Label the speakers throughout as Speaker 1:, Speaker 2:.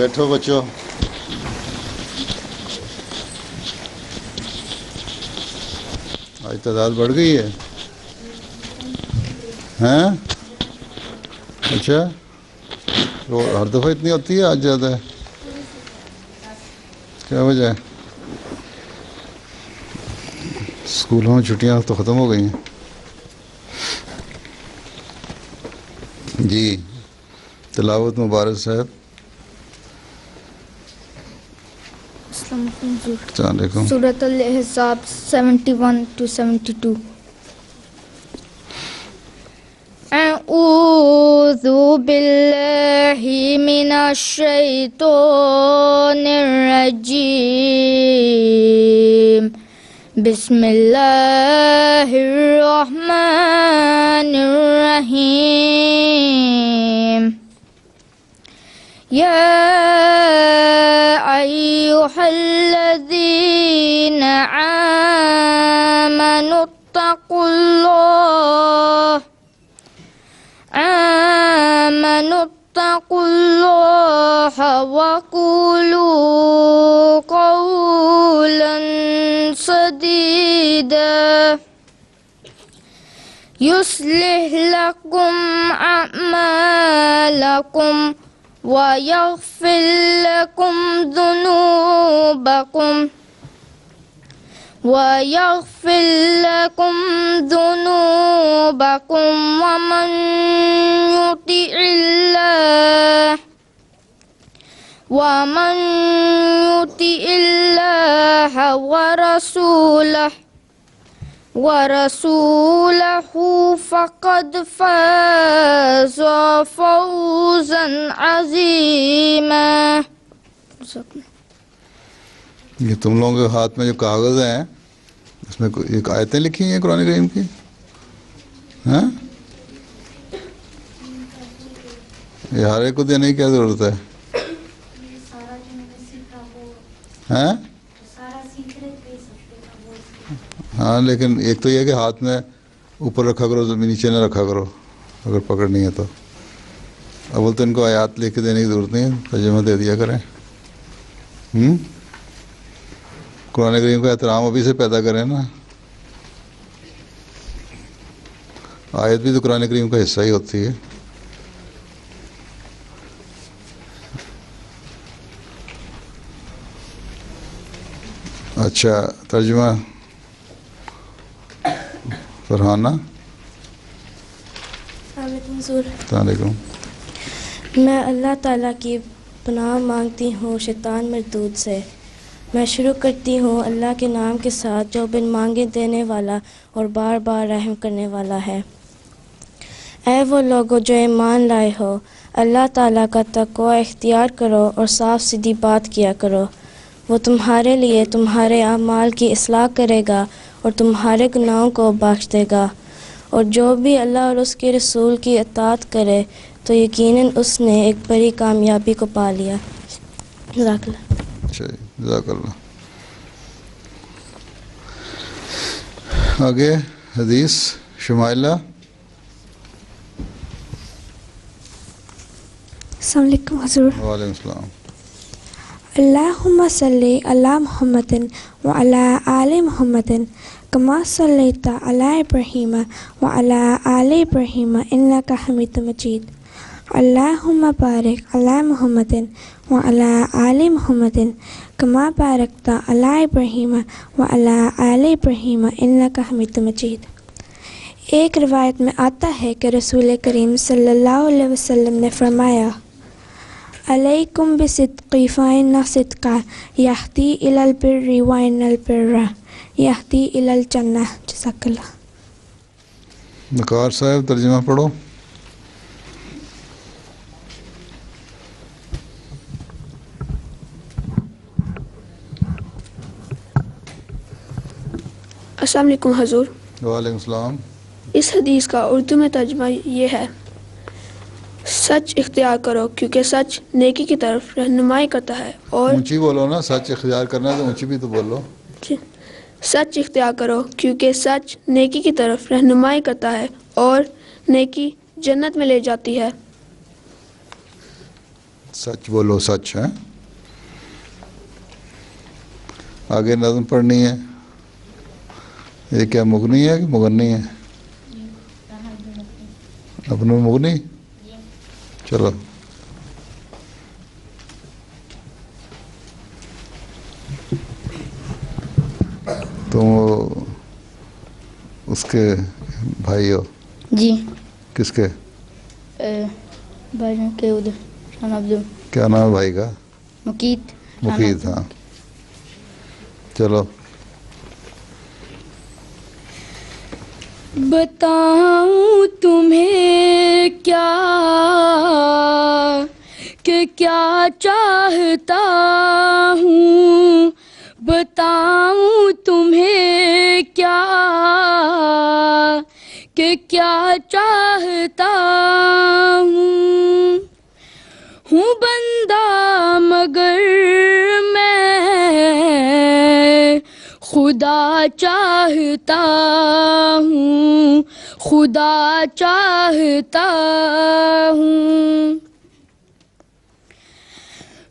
Speaker 1: بیٹھو بچوں. آج تعداد بڑھ گئی ہے. ہیں؟ اچھا، ہر دفعہ اتنی ہوتی ہے، آج زیادہ ہے. کیا وجہ ہے؟ اسکولوں میں چھٹیاں تو ختم ہو گئی ہیں. جی تلاوت مبارک صاحب. السلام علیکم.
Speaker 2: سورۃ الاحزاب 71 to 72. اعوذ باللہ من الشیطان الرجیم. بسم اللہ الرحمن الرحیم. یا ایھا الذین آمنوا اتقوا اللہ وقولوا قولا سدیدا یصلح لکم اعمالکم وَيَغْفِرْ لَكُمْ ذُنُوبَكُمْ وَمَنْ يُطِعِ اللَّهَ ورسوله فقد فاز فوزا عظیما.
Speaker 1: یہ تم لوگوں کے ہاتھ میں جو کاغذ ہیں اس میں ایک آیتیں لکھی ہیں قرآن کریم کی. ہاں، یہ ہر ایک کو دینے کی کیا ضرورت ہے؟ ہاں ہاں، لیکن ایک تو یہ ہے کہ ہاتھ میں اوپر رکھا کرو، زمین نیچے نہ رکھا کرو اگر پکڑنی ہے تو. اول تو ان کو آیات لکھ کے دینے کی ضرورت نہیں ہے، ترجمہ دے دیا کریں. قرآن کریم کا احترام ابھی سے پیدا کریں نا. آیت بھی تو قرآن کریم کا حصہ ہی ہوتی ہے. اچھا، ترجمہ فرحانہ. السلام علیکم.
Speaker 3: میں اللہ تعالیٰ کی پناہ مانگتی ہوں شیطان مردود سے. میں شروع کرتی ہوں اللہ کے نام کے ساتھ جو بن مانگے دینے والا اور بار بار رحم کرنے والا ہے. اے وہ لوگو جو ایمان لائے ہو، اللہ تعالیٰ کا تقوی اختیار کرو اور صاف سیدھی بات کیا کرو. وہ تمہارے لیے تمہارے اعمال کی اصلاح کرے گا اور تمہارے گناہوں کو بخش دے گا. اور جو بھی اللہ اور اس کے رسول کی اطاعت کرے تو یقیناً اس نے ایک بڑی کامیابی کو پا لیا. جزاک اللہ.
Speaker 1: اچھا، جزاک اللہ. آگے حدیث شمائلہ.
Speaker 4: السلام علیکم حضور.
Speaker 1: وعلیکم السلام.
Speaker 4: اللہم صلی علی محمد وعلی آل محمد کما صلیت علی ابراہیم وعلی آل ابراہیم انک حمید مجید. اللہم بارک علی محمد وعلی آل محمد کما بارکت علی ابراہیم وعلی آل ابراہیم انک حمید مجید. ایک روایت میں آتا ہے کہ رسول کریم صلی اللہ علیہ وسلم نے فرمایا، علیکم بصدق فإن الصدق یہدی الی البر وإن البر یہدی الی الجنہ. جزاک اللہ.
Speaker 1: وقار صاحب ترجمہ پڑھو.
Speaker 5: السلام علیکم حضور.
Speaker 1: وعلیکم السلام.
Speaker 5: اس حدیث کا اردو میں ترجمہ یہ ہے، سچ اختیار کرو کیونکہ سچ نیکی کی طرف رہنمائی کرتا ہے. اور
Speaker 1: اونچی بولو نا، سچ اختیار کرنا ہے تو اونچی بھی تو بولو.
Speaker 5: سچ اختیار کرو کیونکہ سچ نیکی کی طرف رہنمائی کرتا ہے اور نیکی جنت میں لے جاتی ہے.
Speaker 1: سچ بولو سچ ہے. آگے نظم پڑھنی ہے. یہ کیا مغنی ہے کہ مغنی ہے؟ اپنے مغنی. چلو تم اس کے بھائی ہو؟
Speaker 2: جی
Speaker 1: کس کے؟
Speaker 2: بھائی کے ادھر رانا عبدل
Speaker 1: کیا نام ہے بھائی کا؟
Speaker 2: مقیت.
Speaker 1: مقید. ہاں چلو.
Speaker 6: بتاؤں تمہیں کیا کہ کیا چاہتا ہوں، بتاؤں تمہیں کیا کہ کیا چاہتا ہوں بندہ مگر میں خدا چاہتا ہوں، خدا چاہتا ہوں.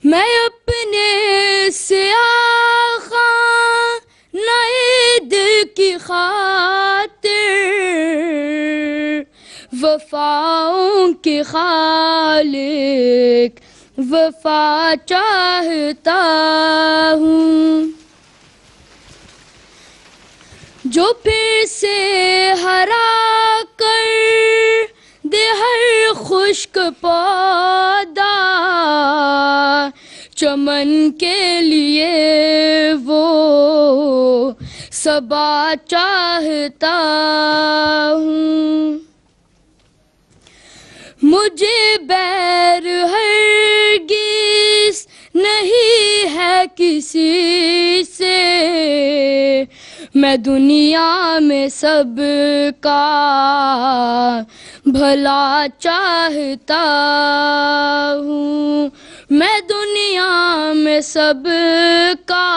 Speaker 6: میں اپنے سیاہ نئے دل کی خاطر وفاؤں کے خالق وفا چاہتا ہوں، جو پھر سے ہرا کر دے ہر خشک پودا چمن کے لیے وہ صبا چاہتا ہوں. مجھے بیر ہرگز نہیں ہے کسی سے، میں دنیا میں سب کا بھلا چاہتا ہوں، میں دنیا میں سب کا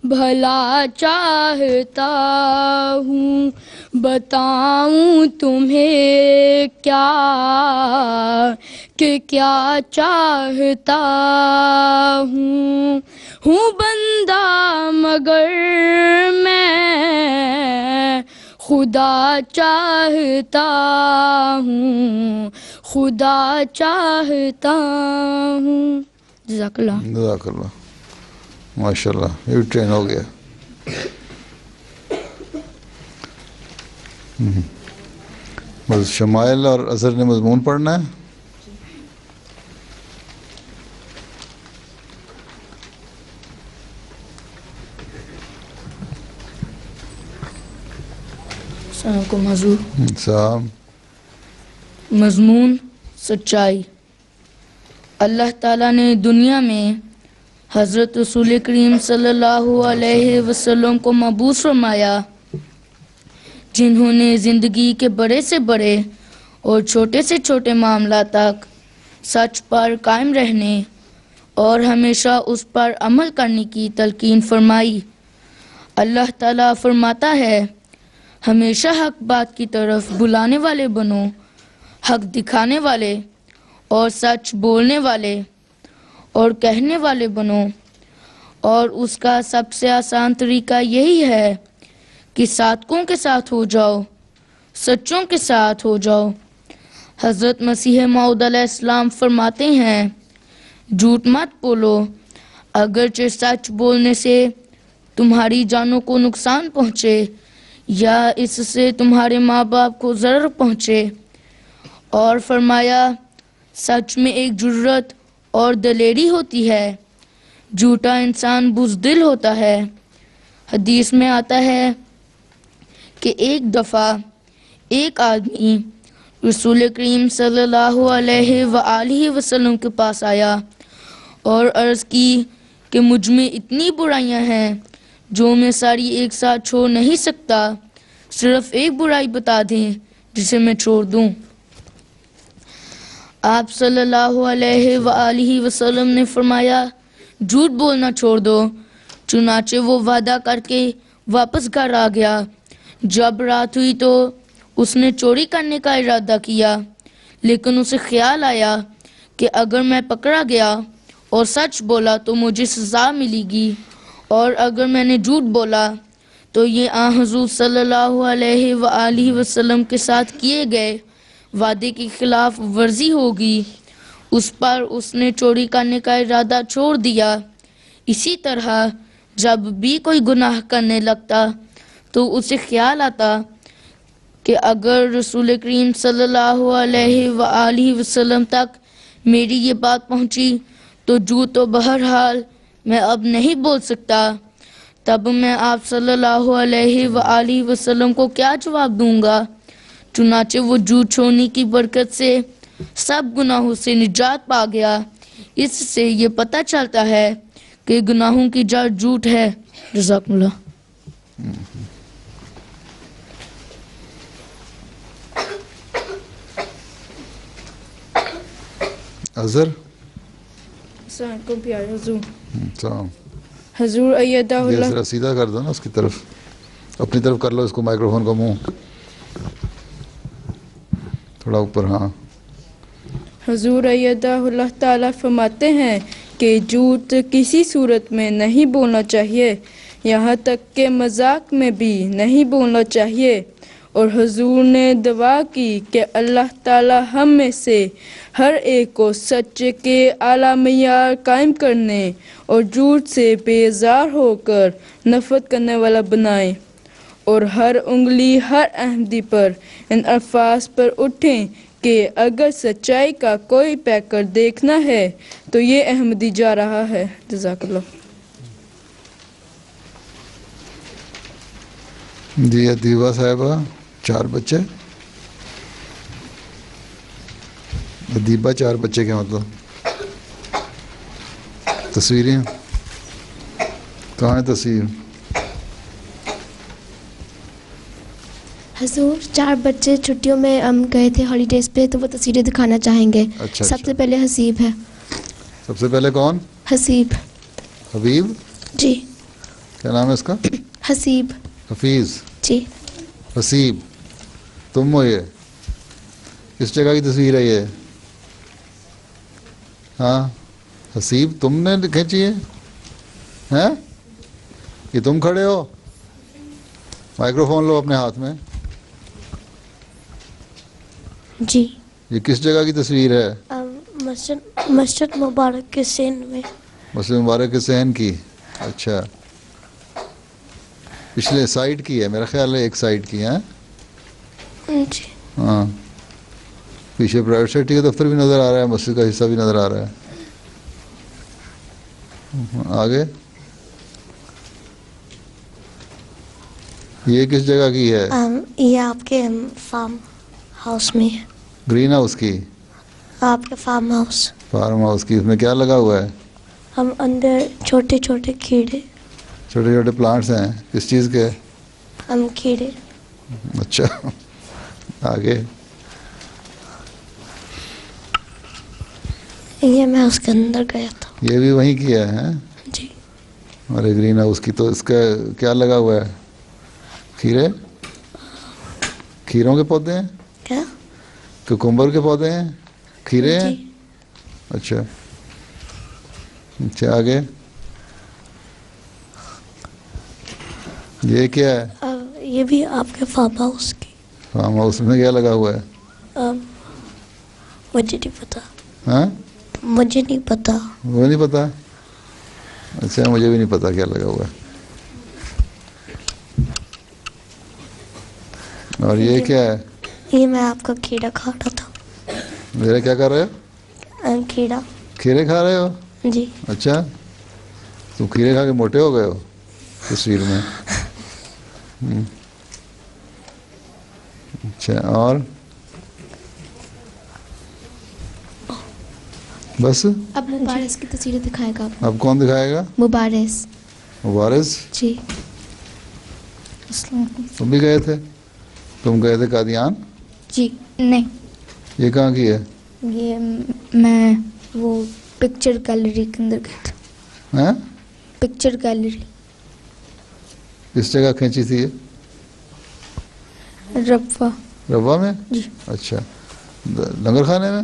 Speaker 6: بھلا چاہتا ہوں. بتاؤں تمہیں کیا کہ کیا چاہتا ہوں بندہ مگر میں خدا چاہتا ہوں، خدا چاہتا ہوں. جزاک اللہ.
Speaker 1: جزاک اللہ. ماشاء اللہ یہ بھی ٹرین ہو گیا. بس شمائل اور اثر نے مضمون پڑھنا ہے.
Speaker 6: السلام علیکم حضور.
Speaker 1: سلام.
Speaker 6: مضمون سچائی. اللہ تعالیٰ نے دنیا میں حضرت رسول کریم صلی اللہ علیہ وسلم کو مبعوث فرمایا، جنہوں نے زندگی کے بڑے سے بڑے اور چھوٹے سے چھوٹے معاملات تک سچ پر قائم رہنے اور ہمیشہ اس پر عمل کرنے کی تلقین فرمائی. اللہ تعالیٰ فرماتا ہے، ہمیشہ حق بات کی طرف بلانے والے بنو، حق دکھانے والے اور سچ بولنے والے اور کہنے والے بنو. اور اس کا سب سے آسان طریقہ یہی ہے کہ صادقوں کے ساتھ ہو جاؤ، سچوں کے ساتھ ہو جاؤ. حضرت مسیح موعود علیہ السلام فرماتے ہیں، جھوٹ مت بولو، اگرچہ سچ بولنے سے تمہاری جانوں کو نقصان پہنچے یا اس سے تمہارے ماں باپ کو ضرر پہنچے. اور فرمایا، سچ میں ایک جرأت اور دلیری ہوتی ہے، جھوٹا انسان بزدل ہوتا ہے. حدیث میں آتا ہے کہ ایک دفعہ ایک آدمی رسول کریم صلی اللہ علیہ وآلہ وسلم کے پاس آیا اور عرض کی کہ مجھ میں اتنی برائیاں ہیں جو میں ساری ایک ساتھ چھوڑ نہیں سکتا، صرف ایک برائی بتا دیں جسے میں چھوڑ دوں. آپ صلی اللہ علیہ وآلہ وسلم نے فرمایا، جھوٹ بولنا چھوڑ دو. چنانچہ وہ وعدہ کر کے واپس گھر آ گیا. جب رات ہوئی تو اس نے چوری کرنے کا ارادہ کیا، لیکن اسے خیال آیا کہ اگر میں پکڑا گیا اور سچ بولا تو مجھے سزا ملے گی، اور اگر میں نے جھوٹ بولا تو یہ آن حضور صلی اللہ علیہ وآلہ وسلم کے ساتھ کیے گئے وعدے کی خلاف ورزی ہوگی۔ اس پر اس نے چوری کرنے کا ارادہ چھوڑ دیا۔ اسی طرح جب بھی کوئی گناہ کرنے لگتا تو اسے خیال آتا کہ اگر رسول کریم صلی اللہ علیہ وآلہ وسلم تک میری یہ بات پہنچی تو جھوٹ تو بہرحال میں اب نہیں بول سکتا، تب میں آپ صلی اللہ علیہ وآلہ وسلم کو کیا جواب دوں گا؟ چنانچہ وہ جھوٹ چھوڑنے کی برکت سے سب گناہوں سے نجات پا گیا۔ اس سے یہ پتہ چلتا ہے کہ گناہوں کی جڑ جھوٹ ہے۔ جزاک اللہ۔
Speaker 1: اظہر
Speaker 7: السلام علیکم پیارے حضور۔
Speaker 1: سلام۔
Speaker 7: حضور ایدہ
Speaker 1: یہ
Speaker 7: اللہ،
Speaker 1: ذرا سیدھا کر دو نا اس کی طرف، اپنی طرف کر لو اس کو، مائکرو فون کا منہ تھوڑا اوپر۔ ہاں
Speaker 7: حضور ایدہ اللہ تعالیٰ فرماتے ہیں کہ جھوٹ کسی صورت میں نہیں بولنا چاہیے، یہاں تک کہ مذاق میں بھی نہیں بولنا چاہیے، اور حضور نے دعا کی کہ اللہ تعالیٰ ہم میں سے ہر ایک کو سچ کے اعلیٰ معیار قائم کرنے اور جھوٹ سے بیزار ہو کر نفرت کرنے والا بنائے، اور ہر انگلی ہر احمدی پر ان الفاظ پر اٹھیں کہ اگر سچائی کا کوئی پیکر دیکھنا ہے تو یہ احمدی جا رہا ہے۔ جزاک اللہ۔
Speaker 1: جی ادیبہ صاحبہ، 4 بچے؟ ادیبہ 4 بچے کیا مطلب؟ تصویریں کہاں ہے تصویر؟
Speaker 8: حضور 4 بچے چھٹیوں میں گئے تھے ہالیڈیز پہ، تو وہ تصویریں دکھانا چاہیں گے۔
Speaker 1: اچھا،
Speaker 8: سب سے پہلے حسیب ہے۔
Speaker 1: سب سے پہلے کون؟
Speaker 8: حسیب۔
Speaker 1: حبیب؟
Speaker 8: جی۔
Speaker 1: کیا نام ہے اس کا؟
Speaker 8: حسیب۔
Speaker 1: حفیظ؟
Speaker 8: جی۔
Speaker 1: حسیب تم ہو؟ یہ کس جگہ کی تصویر ہے یہ؟ ہاں حسیب تم نے کھینچی ہے؟ ہیں یہ تم کھڑے ہو؟ مائکرو فون لو اپنے ہاتھ میں۔
Speaker 8: جی۔
Speaker 1: یہ کس جگہ کی تصویر ہے؟
Speaker 8: مسجد مبارک کے سین میں۔
Speaker 1: مسجد مبارک کے صحن کی؟ اچھا، پچھلے سائڈ کی ہے میرا خیال ہے، ایک سائڈ کی ہے۔
Speaker 8: جی۔
Speaker 1: ہاں پیچھے پرائیویٹ سیکٹری کا دفتر بھی نظر آ رہا ہے، مسجد کا حصہ بھی نظر آ رہا ہے۔ آگے یہ کس جگہ کی ہے؟
Speaker 8: یہ آپ کے فارم ہاؤس میں ہے۔
Speaker 1: گرین ہاؤس کی؟
Speaker 8: آپ کے فارم ہاؤس۔
Speaker 1: فارم ہاؤس کی، اس میں کیا لگا ہوا ہے؟
Speaker 8: ہم اندر چھوٹے چھوٹے کیڑے،
Speaker 1: چھوٹے چھوٹے پلانٹس ہیں، کس چیز کے؟
Speaker 8: ہم کیڑے۔
Speaker 1: اچھا آگے؟
Speaker 8: یہ میں اس کے اندر گیا تھا۔
Speaker 1: یہ بھی وہیں کیا ہے؟
Speaker 8: جی۔
Speaker 1: ہمارے گرین ہاؤس کی، تو اس کا کیا لگا ہوا ہے؟ کھیرے؟ کھیروں کے پودے ہیں؟
Speaker 8: کیا؟
Speaker 1: کوکمبر کے پودے ہیں؟ کھیرے ہیں؟
Speaker 8: جی۔
Speaker 1: اچھا اچھا آگے؟ یہ کیا ہے؟
Speaker 8: یہ بھی آپ کے فارم ہاؤس کی۔
Speaker 1: فارم ہاؤس میں کیا لگا ہوا ہے؟
Speaker 8: مجھے نہیں پتا۔
Speaker 1: ہاں
Speaker 8: مجھے نہیں پتا۔
Speaker 1: وہ نہیں پتا؟ اچھا مجھے بھی نہیں پتا کیا لگا ہوا ہے۔ اور یہ کیا ہے؟
Speaker 8: یہ میں آپ کا کیڑا کھا رہا تھا۔
Speaker 1: میرا کیا کر رہے ہو؟
Speaker 8: کیڑا۔
Speaker 1: کھیرے کھا رہے ہو؟
Speaker 8: جی۔
Speaker 1: اچھا تم کھیرے کھا کے موٹے ہو گئے ہو تصویر میں؟ اچھا اور بس؟
Speaker 8: اب مبارز کی تصویریں دکھائے گا۔
Speaker 1: اب کون دکھائے گا؟
Speaker 8: مبارز۔
Speaker 1: مبارز؟
Speaker 8: جی۔
Speaker 2: السلام علیکم۔
Speaker 1: تم بھی گئے تھے؟ تم گئے تھے قادیان؟
Speaker 2: جی نہیں،
Speaker 1: یہ کہاں کی ہے؟
Speaker 2: یہ میں وہ پکچر گیلری کے اندر گیا تھا۔
Speaker 1: ہاں
Speaker 2: پکچر گیلری
Speaker 1: کس جگہ کھینچی تھی یہ؟
Speaker 2: ربوہ۔
Speaker 1: ربوہ میں؟
Speaker 2: جی۔
Speaker 1: اچھا لنگر خانے میں؟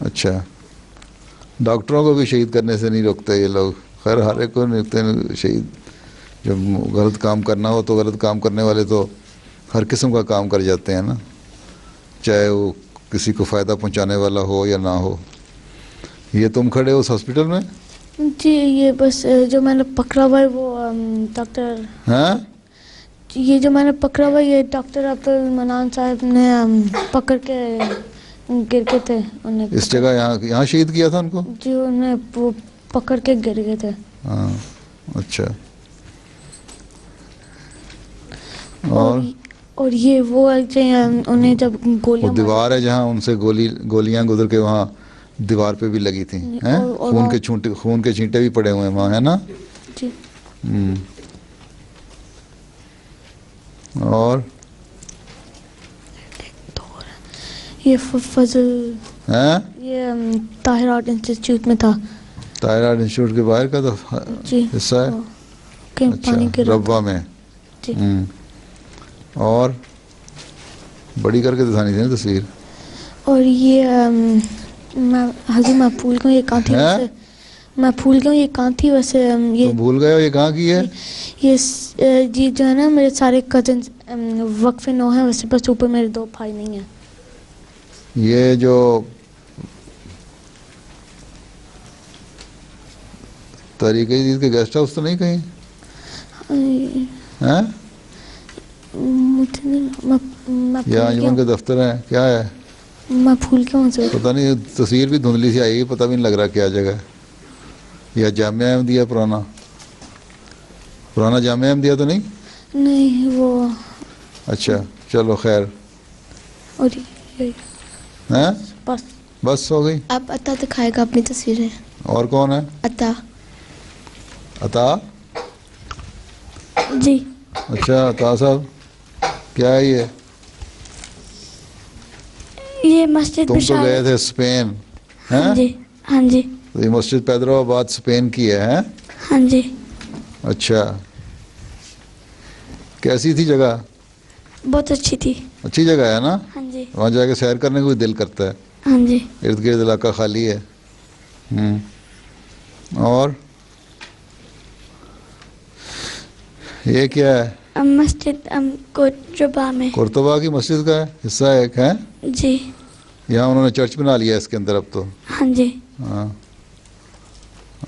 Speaker 1: اچھا, ڈاکٹروں کو بھی شہید کرنے سے نہیں روکتے یہ لوگ, خیر ہر ایک کو نہیں روکتے شہید. جب غلط کام کرنا ہو تو غلط کام کرنے والے تو ہر قسم کا کام کر جاتے ہیں نا, چاہے وہ کسی کو فائدہ پہنچانے والا ہو یا نہ ہو. یہ تم کھڑے ہو اس ہاسپٹل میں؟
Speaker 2: جی یہ بس جو میں نے پکڑا ہوا ہے وہ ڈاکٹر,
Speaker 1: ہاں
Speaker 2: یہ جو میں نے پکڑا ہوا ہے یہ ڈاکٹر عبد المنان صاحب نے پکڑ کے گر گئے تھے. انہیں
Speaker 1: اس جگہ یہاں شہید کیا تھا ان کو؟
Speaker 2: جی انہیں وہ پکڑ کے گر گئے تھے.
Speaker 1: ہاں اچھا.
Speaker 2: اور یہ وہ انہیں جب
Speaker 1: وہ
Speaker 2: گولیاں
Speaker 1: دیوار ہے جہاں ان سے گولیاں گزر کے وہاں دیوار پہ بھی لگی تھیں, خون کے چھینٹے بھی پڑے ہوئے ہیں وہاں, ہے نا؟
Speaker 2: جی.
Speaker 1: اور
Speaker 2: یہ فضل
Speaker 1: ہیں
Speaker 2: یہ طاہر آرٹ انسٹیٹیوٹ میں تھا.
Speaker 1: طاہر آرٹ انسٹیٹیوٹ کے باہر کا تو
Speaker 2: جی
Speaker 1: حصہ ہے.
Speaker 2: پانی کے
Speaker 1: اچھا, ربوہ میں.
Speaker 2: جی.
Speaker 1: اور بڑی کر کے دکھانی تھی نا تصویر.
Speaker 2: اور یہ حضور میں بھول گیا یہ کہاں تھی ویسے, میں بھول گیا یہ کہاں تھی ویسے. یہ
Speaker 1: بھول گئے ہو یہ کہاں کی ہے؟
Speaker 2: یہ جی جو ہے نا میرے سارے کزنس وقف 9 ہیں ویسے, بس اوپر میرے 2 بھائی نہیں ہیں.
Speaker 1: یہ جو تحریک جدید کے گیسٹ ہاؤس تو نہیں کہیں ہیں؟ یا انجمن کے دفتر ہیں, کیا ہے؟
Speaker 2: میں بھول گیا ہوں.
Speaker 1: پتہ نہیں, تصویر بھی دھندلی سی آئی ہے, پتہ بھی نہیں لگ رہا کیا جگہ ہے. یا جامعہ احمدیہ پرانا جامعہ احمدیہ تو نہیں؟
Speaker 2: نہیں وہ
Speaker 1: اچھا چلو خیر.
Speaker 2: اور
Speaker 1: ہیں
Speaker 2: بس
Speaker 1: ہو گئی.
Speaker 8: اب عطا دکھائے گا اپنی تصویریں.
Speaker 1: اور کون ہے؟ عطا.
Speaker 2: جی.
Speaker 1: اچھا عطا صاحب, کیا ہے
Speaker 2: یہ مسجد
Speaker 1: تم تو گئے تھے اسپین,
Speaker 2: ہاں جی. ہاں جی.
Speaker 1: یہ مسجد پیدرو آباد اسپین کی ہے.
Speaker 2: ہاں جی.
Speaker 1: اچھا, کیسی تھی جگہ؟
Speaker 2: بہت اچھی تھی.
Speaker 1: اچھی جگہ ہے نا؟
Speaker 2: ہاں جی.
Speaker 1: وہاں جا کے سیر کرنے کو بھی دل کرتا ہے.
Speaker 2: ہاں جی.
Speaker 1: ارد گرد علاقہ خالی ہے. اور یہ کیا ہے؟
Speaker 2: مسجد قرطبہ میں.
Speaker 1: قرطبہ کی مسجد کا حصہ ایک ہے
Speaker 2: جی.
Speaker 1: یہاں انہوں نے چرچ بنا لیا اس کے اندر اب تو.
Speaker 2: ہاں جی.
Speaker 1: ہاں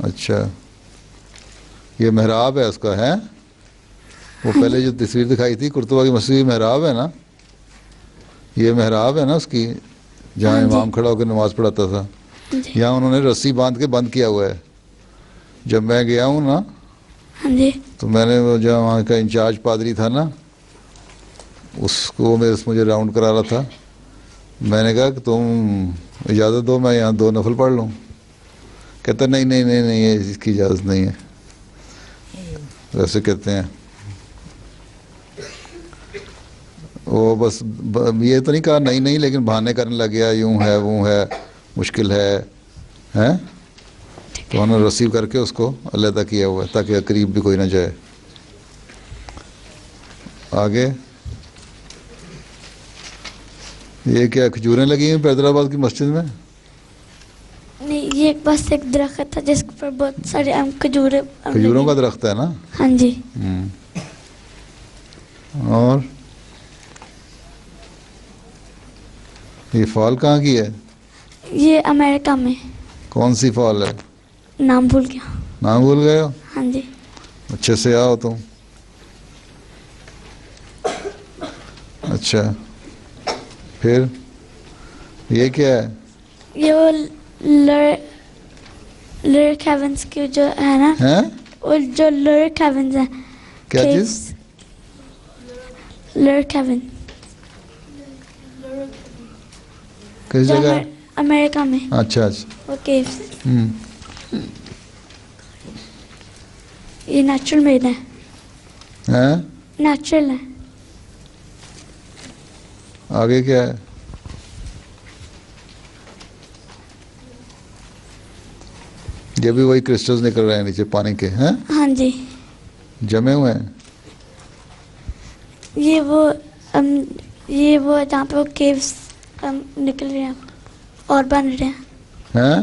Speaker 1: اچھا, یہ محراب ہے اس کا ہے. وہ پہلے جو تصویر دکھائی تھی قرطبہ کی مسجد کی محراب ہے نا, یہ محراب ہے نا اس کی, جہاں امام کھڑا ہو کے نماز پڑھاتا تھا. یہاں انہوں نے رسی باندھ کے بند کیا ہوا ہے. جب میں گیا ہوں نا تو میں نے وہ جو وہاں کا انچارج پادری تھا نا, اس کو مجھے راؤنڈ کرا رہا تھا. میں نے کہا کہ تم اجازت دو میں یہاں 2 نفل پڑھ لوں. کہتا نہیں نہیں نہیں نہیں, اس کی اجازت نہیں ہے. ویسے کہتے ہیں وہ, بس یہ تو نہیں کہا نہیں نہیں, لیکن بہانے کرنے لگ گیا, یوں ہے وہ ہے مشکل ہے. تو انہوں نے رسیو کر کے اس کو علیحدہ کیا ہوا ہے تاکہ قریب بھی کوئی نہ جائے. آگے یہ کیا کھجوریں لگی ہیں حیدرآباد کی مسجد میں؟
Speaker 2: نہیں, یہ بس ایک درخت تھا جس پر بہت سارے
Speaker 1: کھجوروں کا درخت ہے نا.
Speaker 2: ہاں جی.
Speaker 1: اور یہ فال کہاں کی ہے؟
Speaker 2: یہ امریکہ میں.
Speaker 1: کون سی فال ہے؟
Speaker 2: نام بھول گیا.
Speaker 1: نام بھول گئے ہو؟
Speaker 2: ہاں جی.
Speaker 1: اچھے سے آؤ تم. اچھا پھر یہ کیا ہے؟
Speaker 2: یہ وہ لرک ہیونز کے جو ہے نا, وہ جو لرک ہیونز ہیں.
Speaker 1: کیا چیز؟
Speaker 2: Lurk haven.
Speaker 1: کس جگہ؟
Speaker 2: امریکہ میں.
Speaker 1: اچھا اچھا.
Speaker 2: وہ کیوز. یہ نیچرل میڈ ہے. نیچرل ہے.
Speaker 1: آگے کیا ہے؟ یہ بھی وہی کرسٹلز نکل رہے ہیں نیچے پانی کے. ہیں
Speaker 2: ہاں جی.
Speaker 1: جمے ہوئے ہیں.
Speaker 2: یہ وہ جہاں پہ وہ کیوز نکل رہے ہیں اور بن رہے ہیں.
Speaker 1: ہیں؟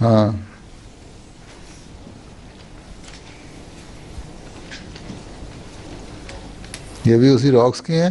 Speaker 1: ہاں. یہ بھی اسی راکس کی ہیں؟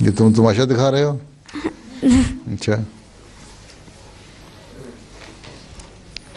Speaker 1: یہ تم تماشا دکھا رہے ہو؟ اچھا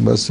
Speaker 1: بس.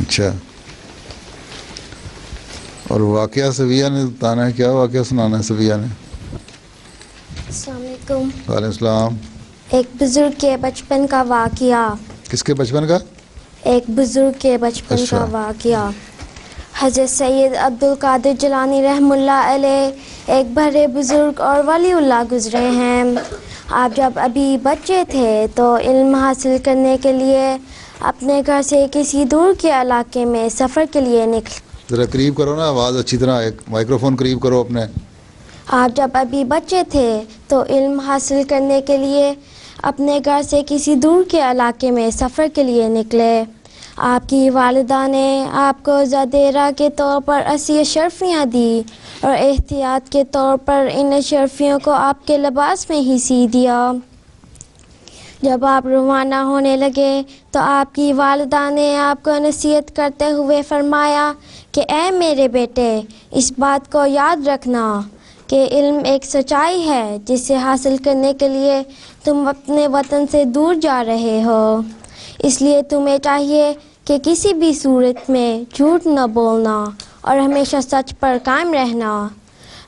Speaker 1: اچھا. اور واقعہ صفیہ نے بتانا ہے، کیا واقعہ سنانا ہے صفیہ نے؟
Speaker 3: السلام علیکم.
Speaker 1: وعلیکم السلام.
Speaker 3: ایک بزرگ کے بچپن کا واقعہ.
Speaker 1: کس کے بچپن کا؟
Speaker 3: ایک بزرگ کے بچپن
Speaker 1: اچھا.
Speaker 3: کا واقعہ. حضرت سید عبد القادر جیلانی رحم اللہ علیہ ایک بڑے بزرگ اور ولی اللہ گزرے ہیں. آپ جب ابھی بچے تھے تو علم حاصل کرنے کے لیے اپنے گھر سے کسی دور کے علاقے میں سفر کے لیے نکلے.
Speaker 1: ذرا قریب کرو نا آواز اچھی طرح، ایک مائکرو فون قریب کرو اپنے.
Speaker 3: آپ جب ابھی بچے تھے تو علم حاصل کرنے کے لیے اپنے گھر سے کسی دور کے علاقے میں سفر کے لیے نکلے. آپ کی والدہ نے آپ کو زادیرہ کے طور پر 80 اشرفیاں دی اور احتیاط کے طور پر ان اشرفیوں کو آپ کے لباس میں ہی سی دیا. جب آپ روانہ ہونے لگے تو آپ کی والدہ نے آپ کو نصیحت کرتے ہوئے فرمایا کہ اے میرے بیٹے، اس بات کو یاد رکھنا کہ علم ایک سچائی ہے جسے حاصل کرنے کے لیے تم اپنے وطن سے دور جا رہے ہو. اس لیے تمہیں چاہیے کہ کسی بھی صورت میں جھوٹ نہ بولنا اور ہمیشہ سچ پر قائم رہنا.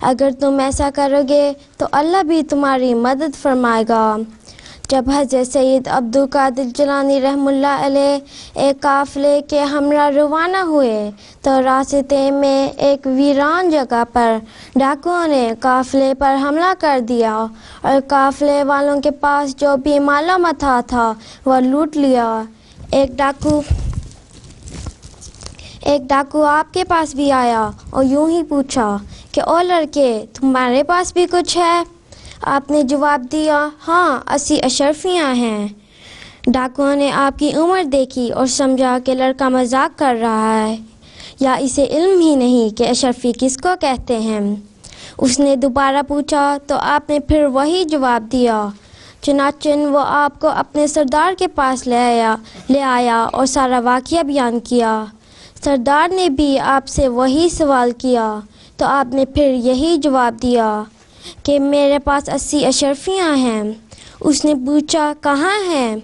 Speaker 3: اگر تم ایسا کرو گے تو اللہ بھی تمہاری مدد فرمائے گا. جب حضرت سید عبد القادر جیلانی رحم اللہ علیہ ایک قافلے کے ہمراہ روانہ ہوئے تو راستے میں ایک ویران جگہ پر ڈاکوؤں نے قافلے پر حملہ کر دیا اور قافلے والوں کے پاس جو بھی مال و متاع تھا وہ لوٹ لیا. ایک ڈاکو آپ کے پاس بھی آیا اور یوں ہی پوچھا کہ او لڑکے، تمہارے پاس بھی کچھ ہے؟ آپ نے جواب دیا، ہاں 80 اشرفیاں ہیں. ڈاکوؤں نے آپ کی عمر دیکھی اور سمجھا کہ لڑکا مذاق کر رہا ہے یا اسے علم ہی نہیں کہ اشرفی کس کو کہتے ہیں. اس نے دوبارہ پوچھا تو آپ نے پھر وہی جواب دیا. چنانچہ وہ آپ کو اپنے سردار کے پاس لے آیا اور سارا واقعہ بیان کیا. سردار نے بھی آپ سے وہی سوال کیا تو آپ نے پھر یہی جواب دیا کہ میرے پاس 80 اشرفیاں ہیں. اس نے پوچھا کہاں ہیں؟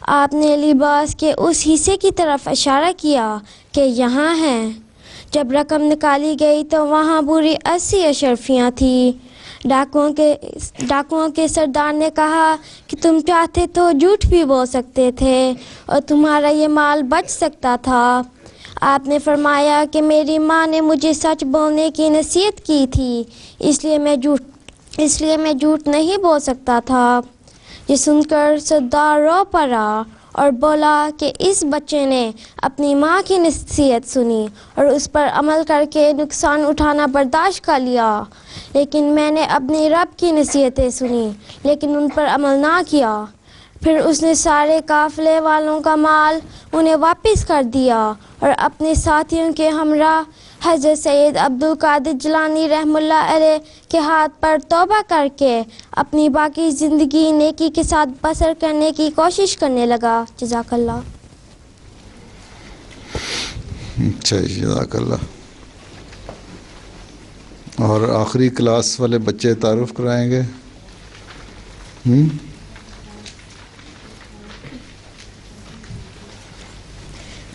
Speaker 3: آپ نے لباس کے اس حصے کی طرف اشارہ کیا کہ یہاں ہیں. جب رقم نکالی گئی تو وہاں پوری 80 اشرفیاں تھیں. ڈاکوؤں کے سردار نے کہا کہ تم چاہتے تو جھوٹ بھی بول سکتے تھے اور تمہارا یہ مال بچ سکتا تھا. آپ نے فرمایا کہ میری ماں نے مجھے سچ بولنے کی نصیحت کی تھی، اس لیے میں جھوٹ نہیں بول سکتا تھا. یہ سن کر سردار رو پڑا اور بولا کہ اس بچے نے اپنی ماں کی نصیحت سنی اور اس پر عمل کر کے نقصان اٹھانا برداشت کر لیا، لیکن میں نے اپنی رب کی نصیحتیں سنی لیکن ان پر عمل نہ کیا. پھر اس نے سارے قافلے والوں کا مال انہیں واپس کر دیا اور اپنے ساتھیوں کے ہمراہ حضرت سید عبد القادر جیلانی رحم اللہ علیہ کے ہاتھ پر توبہ کر کے اپنی باقی زندگی نیکی کے ساتھ بسر کرنے کی کوشش کرنے لگا. جزاک اللہ.
Speaker 1: اچھا جزاک اللہ. اور آخری کلاس والے بچے تعارف کرائیں گے.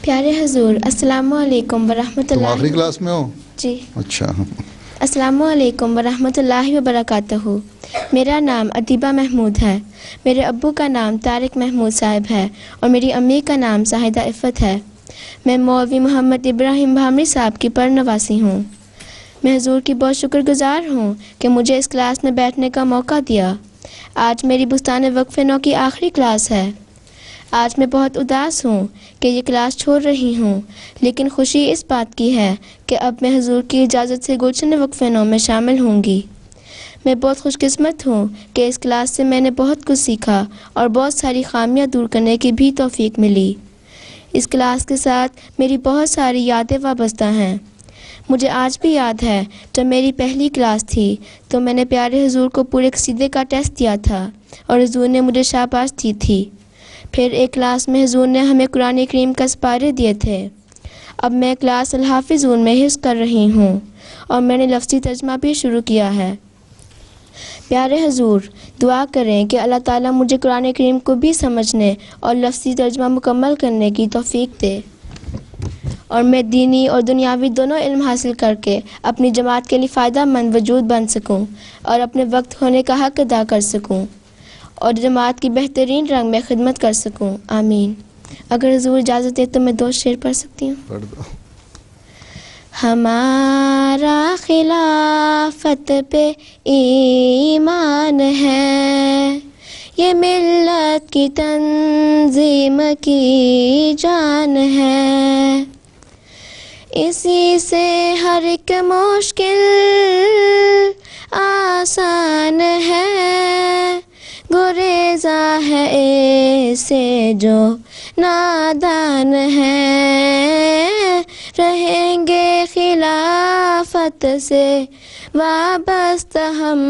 Speaker 8: پیارے حضور السلام علیکم ورحمۃ
Speaker 1: تم
Speaker 8: اللہ.
Speaker 1: آخری کلاس میں ہو؟
Speaker 8: جی.
Speaker 1: اچھا.
Speaker 8: السلام علیکم ورحمۃ اللہ وبرکاتہ. میرا نام ادیبہ محمود ہے. میرے ابو کا نام طارق محمود صاحب ہے اور میری امی کا نام زاہدہ عفت ہے. میں مولوی محمد ابراہیم بھامری صاحب کی پرنواسی ہوں. میں حضور کی بہت شکر گزار ہوں کہ مجھے اس کلاس میں بیٹھنے کا موقع دیا. آج میری بستان وقف نو کی آخری کلاس ہے. آج میں بہت اداس ہوں کہ یہ کلاس چھوڑ رہی ہوں، لیکن خوشی اس بات کی ہے کہ اب میں حضور کی اجازت سے گلشن وقف نو میں شامل ہوں گی. میں بہت خوش قسمت ہوں کہ اس کلاس سے میں نے بہت کچھ سیکھا اور بہت ساری خامیاں دور کرنے کی بھی توفیق ملی۔ اس کلاس کے ساتھ میری بہت ساری یادیں وابستہ ہیں۔ مجھے آج بھی یاد ہے جب میری پہلی کلاس تھی تو میں نے پیارے حضور کو پورے قصیدے کا ٹیسٹ دیا تھا اور حضور نے مجھے شاباش دی تھی۔ پھر ایک کلاس میں حضور نے ہمیں قرآن کریم کا سپارے دیے تھے۔ اب میں کلاس الحافظون میں حفظ کر رہی ہوں اور میں نے لفظی ترجمہ بھی شروع کیا ہے۔ پیارے حضور، دعا کریں کہ اللہ تعالیٰ مجھے قرآن کریم کو بھی سمجھنے اور لفظی ترجمہ مکمل کرنے کی توفیق دے اور میں دینی اور دنیاوی دونوں علم حاصل کر کے اپنی جماعت کے لیے فائدہ مند وجود بن سکوں اور اپنے وقت ہونے کا حق ادا کر سکوں اور جماعت کی بہترین رنگ میں خدمت کر سکوں، آمین۔ اگر حضور اجازت دے تو میں 2 شعر پڑھ سکتی ہوں؟
Speaker 1: پڑھ دو۔
Speaker 8: ہمارا خلافت پہ ایمان ہے، یہ ملت کی تنظیم کی جان ہے، اسی سے ہر ایک مشکل آسان ہے، گریزا ہے اس سے جو نادان ہے، رہیں گے خلافت سے وابستہ ہم،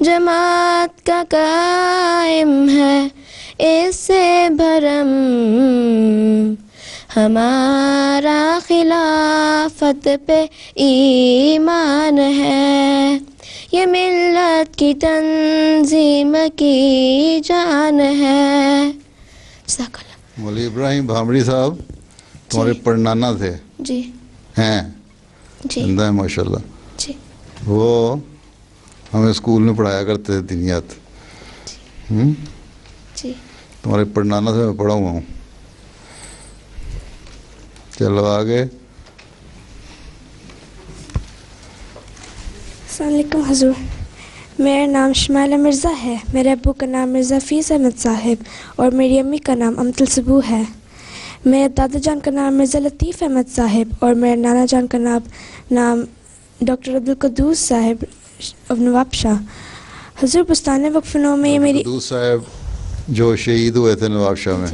Speaker 8: جماعت کا قائم ہے اس سے بھرم، ہمارا خلافت پہ ایمان ہے، یہ ملت کی تنظیم کی جان ہے۔ جزاک اللہ۔
Speaker 1: مولوی ابراہیم بھامڑی صاحب تمہارے پڑنانا تھے؟
Speaker 8: جی
Speaker 1: ہیں؟
Speaker 8: جی
Speaker 1: زندہ ہیں ماشاءاللہ۔
Speaker 8: جی
Speaker 1: وہ ہمیں اسکول میں پڑھایا کرتے تھے دینیات۔
Speaker 8: جی
Speaker 1: تمہارے پڑنانا سے میں پڑھا ہوا ہوں۔ چلو آگے۔
Speaker 4: السلام علیکم حضور، میرا نام شمائلہ مرزا ہے، میرے ابو کا نام مرزا فیض احمد صاحب اور میری امی کا نام امتل سبو ہے۔ میرے دادا جان کا نام مرزا لطیف احمد صاحب اور میرے نانا جان کا نام ڈاکٹر عبدالقدوس صاحب اب نواب شاہ۔ حضور بستان وقف نو میں یہ میری
Speaker 1: قدوس صاحب جو شہید ہوئے تھے نواب شاہ میں۔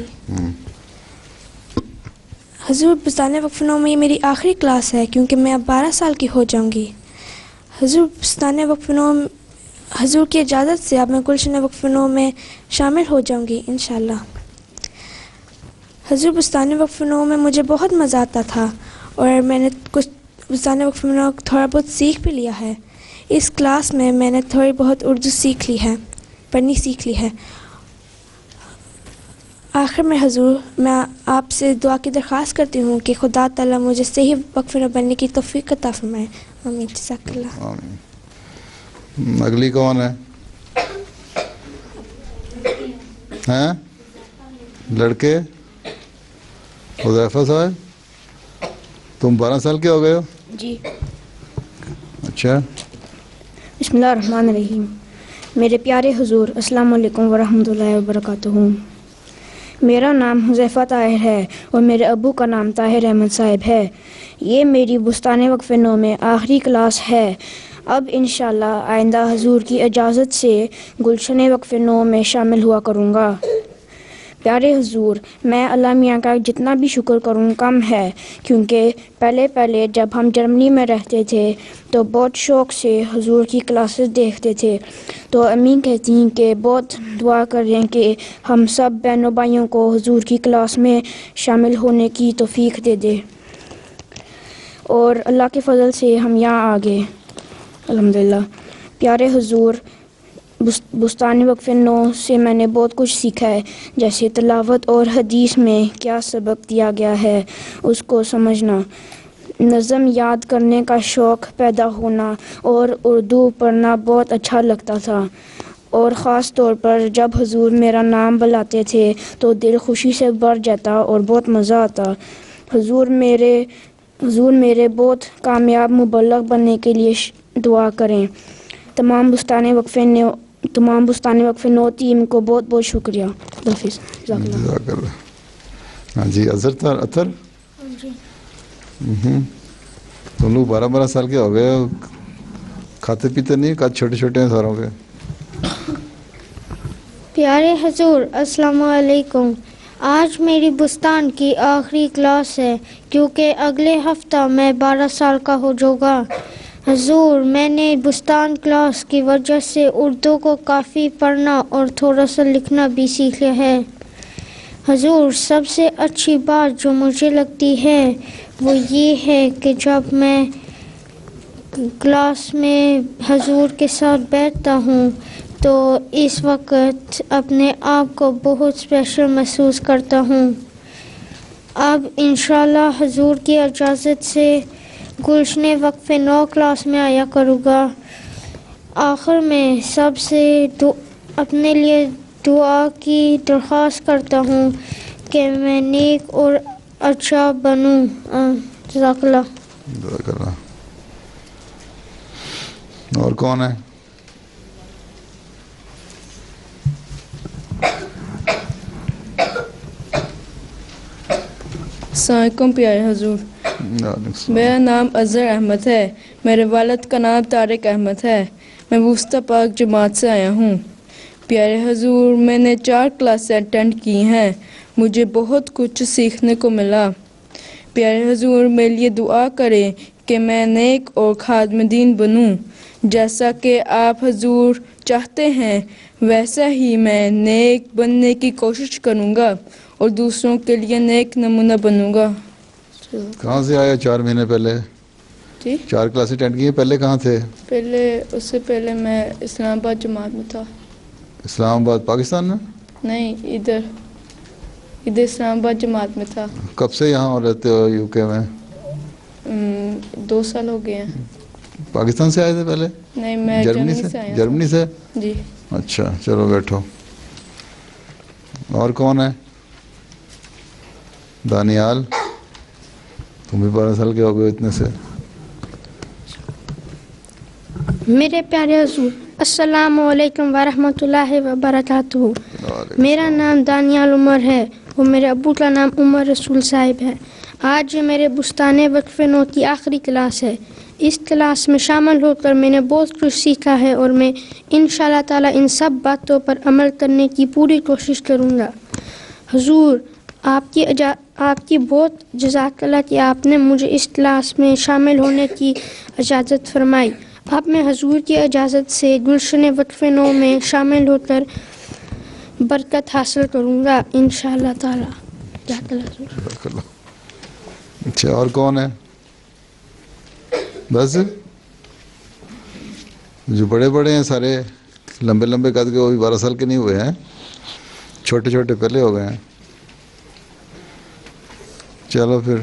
Speaker 4: حضور بستان وقف نو میں یہ میری آخری کلاس ہے کیونکہ میں اب 12 سال کی ہو جاؤں گی۔ حضور بستان وقف نو، حضور کی اجازت سے اب میں گلشن وقف نو میں شامل ہو جاؤں گی انشاءاللہ۔ حضور بستان وقف نو میں مجھے بہت مزہ آتا تھا اور میں نے کچھ بستان وقف نو تھوڑا بہت سیکھ بھی لیا ہے۔ اس کلاس میں میں نے تھوڑی بہت اردو سیکھ لی ہے، پڑھنی سیکھ لی ہے۔ آخر میں حضور میں آپ سے دعا کی درخواست کرتی ہوں کہ خدا تعالیٰ مجھے صحیح وقف نو بننے کی توفیق عطا فرمائے، آمین۔ جزاک اللہ۔
Speaker 1: آمین۔ اگلی کون ہے؟ ہیں لڑکے؟ حذیفہ صاحب تم 12 سال کے ہو گئے ہو؟
Speaker 9: جی۔
Speaker 1: اچھا۔
Speaker 9: بسم اللہ الرحمن الرحیم۔ میرے پیارے حضور السلام علیکم ورحمۃ اللہ وبرکاتہ۔ میرا نام حذیفہ طاہر ہے اور میرے ابو کا نام طاہر احمد صاحب ہے۔ یہ میری بستان وقف نو میں آخری کلاس ہے۔ اب انشاءاللہ آئندہ حضور کی اجازت سے گلشن وقف نو میں شامل ہوا کروں گا۔ پیارے حضور، میں اللہ میاں کا جتنا بھی شکر کروں کم ہے، کیونکہ پہلے جب ہم جرمنی میں رہتے تھے تو بہت شوق سے حضور کی کلاسز دیکھتے تھے، تو امی کہتی ہیں کہ بہت دعا کریں کہ ہم سب بہنوں بھائیوں کو حضور کی کلاس میں شامل ہونے کی توفیق دے دے، اور اللہ کے فضل سے ہم یہاں آ گئے الحمدللہ۔ پیارے حضور، بستان وقف نو سے میں نے بہت کچھ سیکھا ہے، جیسے تلاوت اور حدیث میں کیا سبق دیا گیا ہے اس کو سمجھنا، نظم یاد کرنے کا شوق پیدا ہونا، اور اردو پڑھنا بہت اچھا لگتا تھا، اور خاص طور پر جب حضور میرا نام بلاتے تھے تو دل خوشی سے بھر جاتا اور بہت مزہ آتا۔ حضور میرے بہت کامیاب مبلغ بننے کے لیے دعا کریں۔ تمام بستان وقف نو ٹیم کو بہت بہت شکریہ۔ حافظ۔
Speaker 1: جزاک اللہ۔ ہاں جی، اطہر تم لوگ 12 سال کے ہو گئے ہو، کھاتے پیتے نہیں، قد چھوٹے چھوٹے ہیں ساروں کے.
Speaker 10: پیارے حضور السلام علیکم. آج میری بستان کی آخری کلاس ہے کیونکہ اگلے ہفتہ میں 12 سال کا ہو جاؤں گا. حضور میں نے بستان کلاس کی وجہ سے اردو کو کافی پڑھنا اور تھوڑا سا لکھنا بھی سیکھ لیا ہے. حضور سب سے اچھی بات جو مجھے لگتی ہے وہ یہ ہے کہ جب میں کلاس میں حضور کے ساتھ بیٹھتا ہوں تو اس وقت اپنے آپ کو بہت اسپیشل محسوس کرتا ہوں. اب انشاءاللہ حضور کی اجازت سے گلشن وقف 9 کلاس میں آیا کروں گا. آخر میں سب سے اپنے لیے دعا کی درخواست کرتا ہوں کہ میں نیک اور اچھا بنوں. جزاک اللہ.
Speaker 1: جزاک اللہ. اور کون ہے؟
Speaker 7: السلام علیکم پیارے حضور. میرا نام اظہر احمد ہے. میرے والد کا نام طارق احمد ہے. میں وسطی پاک جماعت سے آیا ہوں. پیارے حضور میں نے 4 کلاسیں اٹینڈ کی ہیں. مجھے بہت کچھ سیکھنے کو ملا. پیارے حضور میرے لیے دعا کریں کہ میں نیک اور خادم دین بنوں. جیسا کہ آپ حضور چاہتے ہیں ویسا ہی میں نیک بننے کی کوشش کروں گا اور دوسروں کے لیے نیک نمونہ بنوں گا.
Speaker 1: کہاں سے آیا 4 مہینے پہلے؟
Speaker 7: جی
Speaker 1: 4 کلاسیں اٹینڈ کی ہیں. پہلے کہاں تھے؟
Speaker 7: اس سے پہلے میں اسلام آباد جماعت میں تھا.
Speaker 1: اسلام آباد پاکستان میں؟
Speaker 7: نہیں ادھر اسلام آباد جماعت میں تھا.
Speaker 1: کب سے یہاں رہتے ہو یو کے میں؟
Speaker 7: 2 سال ہو گئے ہیں.
Speaker 1: پاکستان سے آئے تھے پہلے؟
Speaker 7: نہیں میں جرمنی سے آیا.
Speaker 1: جرمنی سے؟
Speaker 7: جی.
Speaker 1: اچھا چلو بیٹھو. اور کون ہے؟ دانیال. تم بھی 12 سال کے ہو گئے اتنے سے.
Speaker 11: میرے پیارے حضور السلام علیکم ورحمۃ اللہ وبرکاتہ. میرا نام دانیال عمر ہے اور میرے ابو کا نام عمر رسول صاحب ہے. آج یہ میرے بستان وقف 9 کی آخری کلاس ہے. اس کلاس میں شامل ہو کر میں نے بہت کچھ سیکھا ہے اور میں انشاءاللہ تعالیٰ ان سب باتوں پر عمل کرنے کی پوری کوشش کروں گا. حضور آپ کی بہت جزاک اللہ کہ آپ نے مجھے اس کلاس میں شامل ہونے کی اجازت فرمائی. اب میں حضور کی اجازت سے گلشن وقف 9 میں شامل ہو کر برکت حاصل کروں گا انشاءاللہ تعالیٰ. جزاک اللہ.
Speaker 1: اچھا اور کون ہے؟ بس جو بڑے بڑے ہیں سارے لمبے لمبے قد کے وہ بھی 12 سال کے نہیں ہوئے ہیں. چھوٹے چھوٹے پہلے ہو گئے ہیں. چلو پھر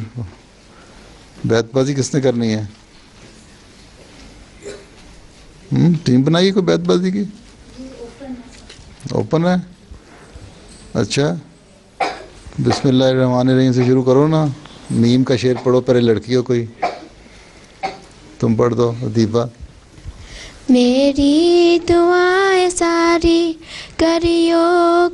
Speaker 1: بیت بازی کس نے کرنی ہے؟ ٹیم بنائی کوئی بیت بازی کی؟ اوپن ہے. اچھا بسم اللہ الرحمن الرحیم سے شروع کرو نا. میم کا شعر پڑھو پہلے. لڑکی ہو کوئی تم پڑھ دو. ادیبہ.
Speaker 8: میری دعائیں ساری کریو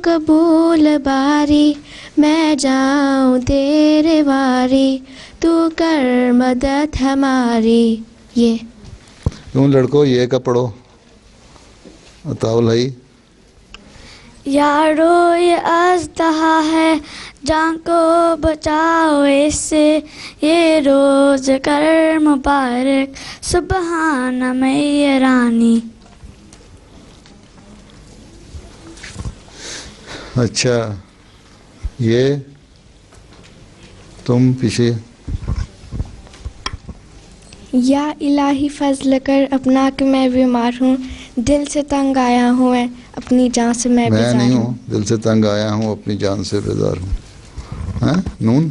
Speaker 8: قبول باری. میں جاؤں تیرے واری تو کر مدد ہماری. یہ
Speaker 1: کیوں لڑکو یہ کا پڑھو. عطاء الحی.
Speaker 2: یارو یہ اژدہا ہے جان کو بچاؤ اس سے. یہ روز کر مبارک سبحان میں رانی.
Speaker 1: اچھا یہ تم پیچھے.
Speaker 4: یا الہی فضل کر اپنا کہ میں بیمار ہوں. دل سے تنگ آیا ہوں میں اپنی جان سے میں بیزار ہوں.
Speaker 1: میں نہیں ہوں دل سے تنگ آیا ہوں اپنی جان سے بیزار ہوں. ہاں نون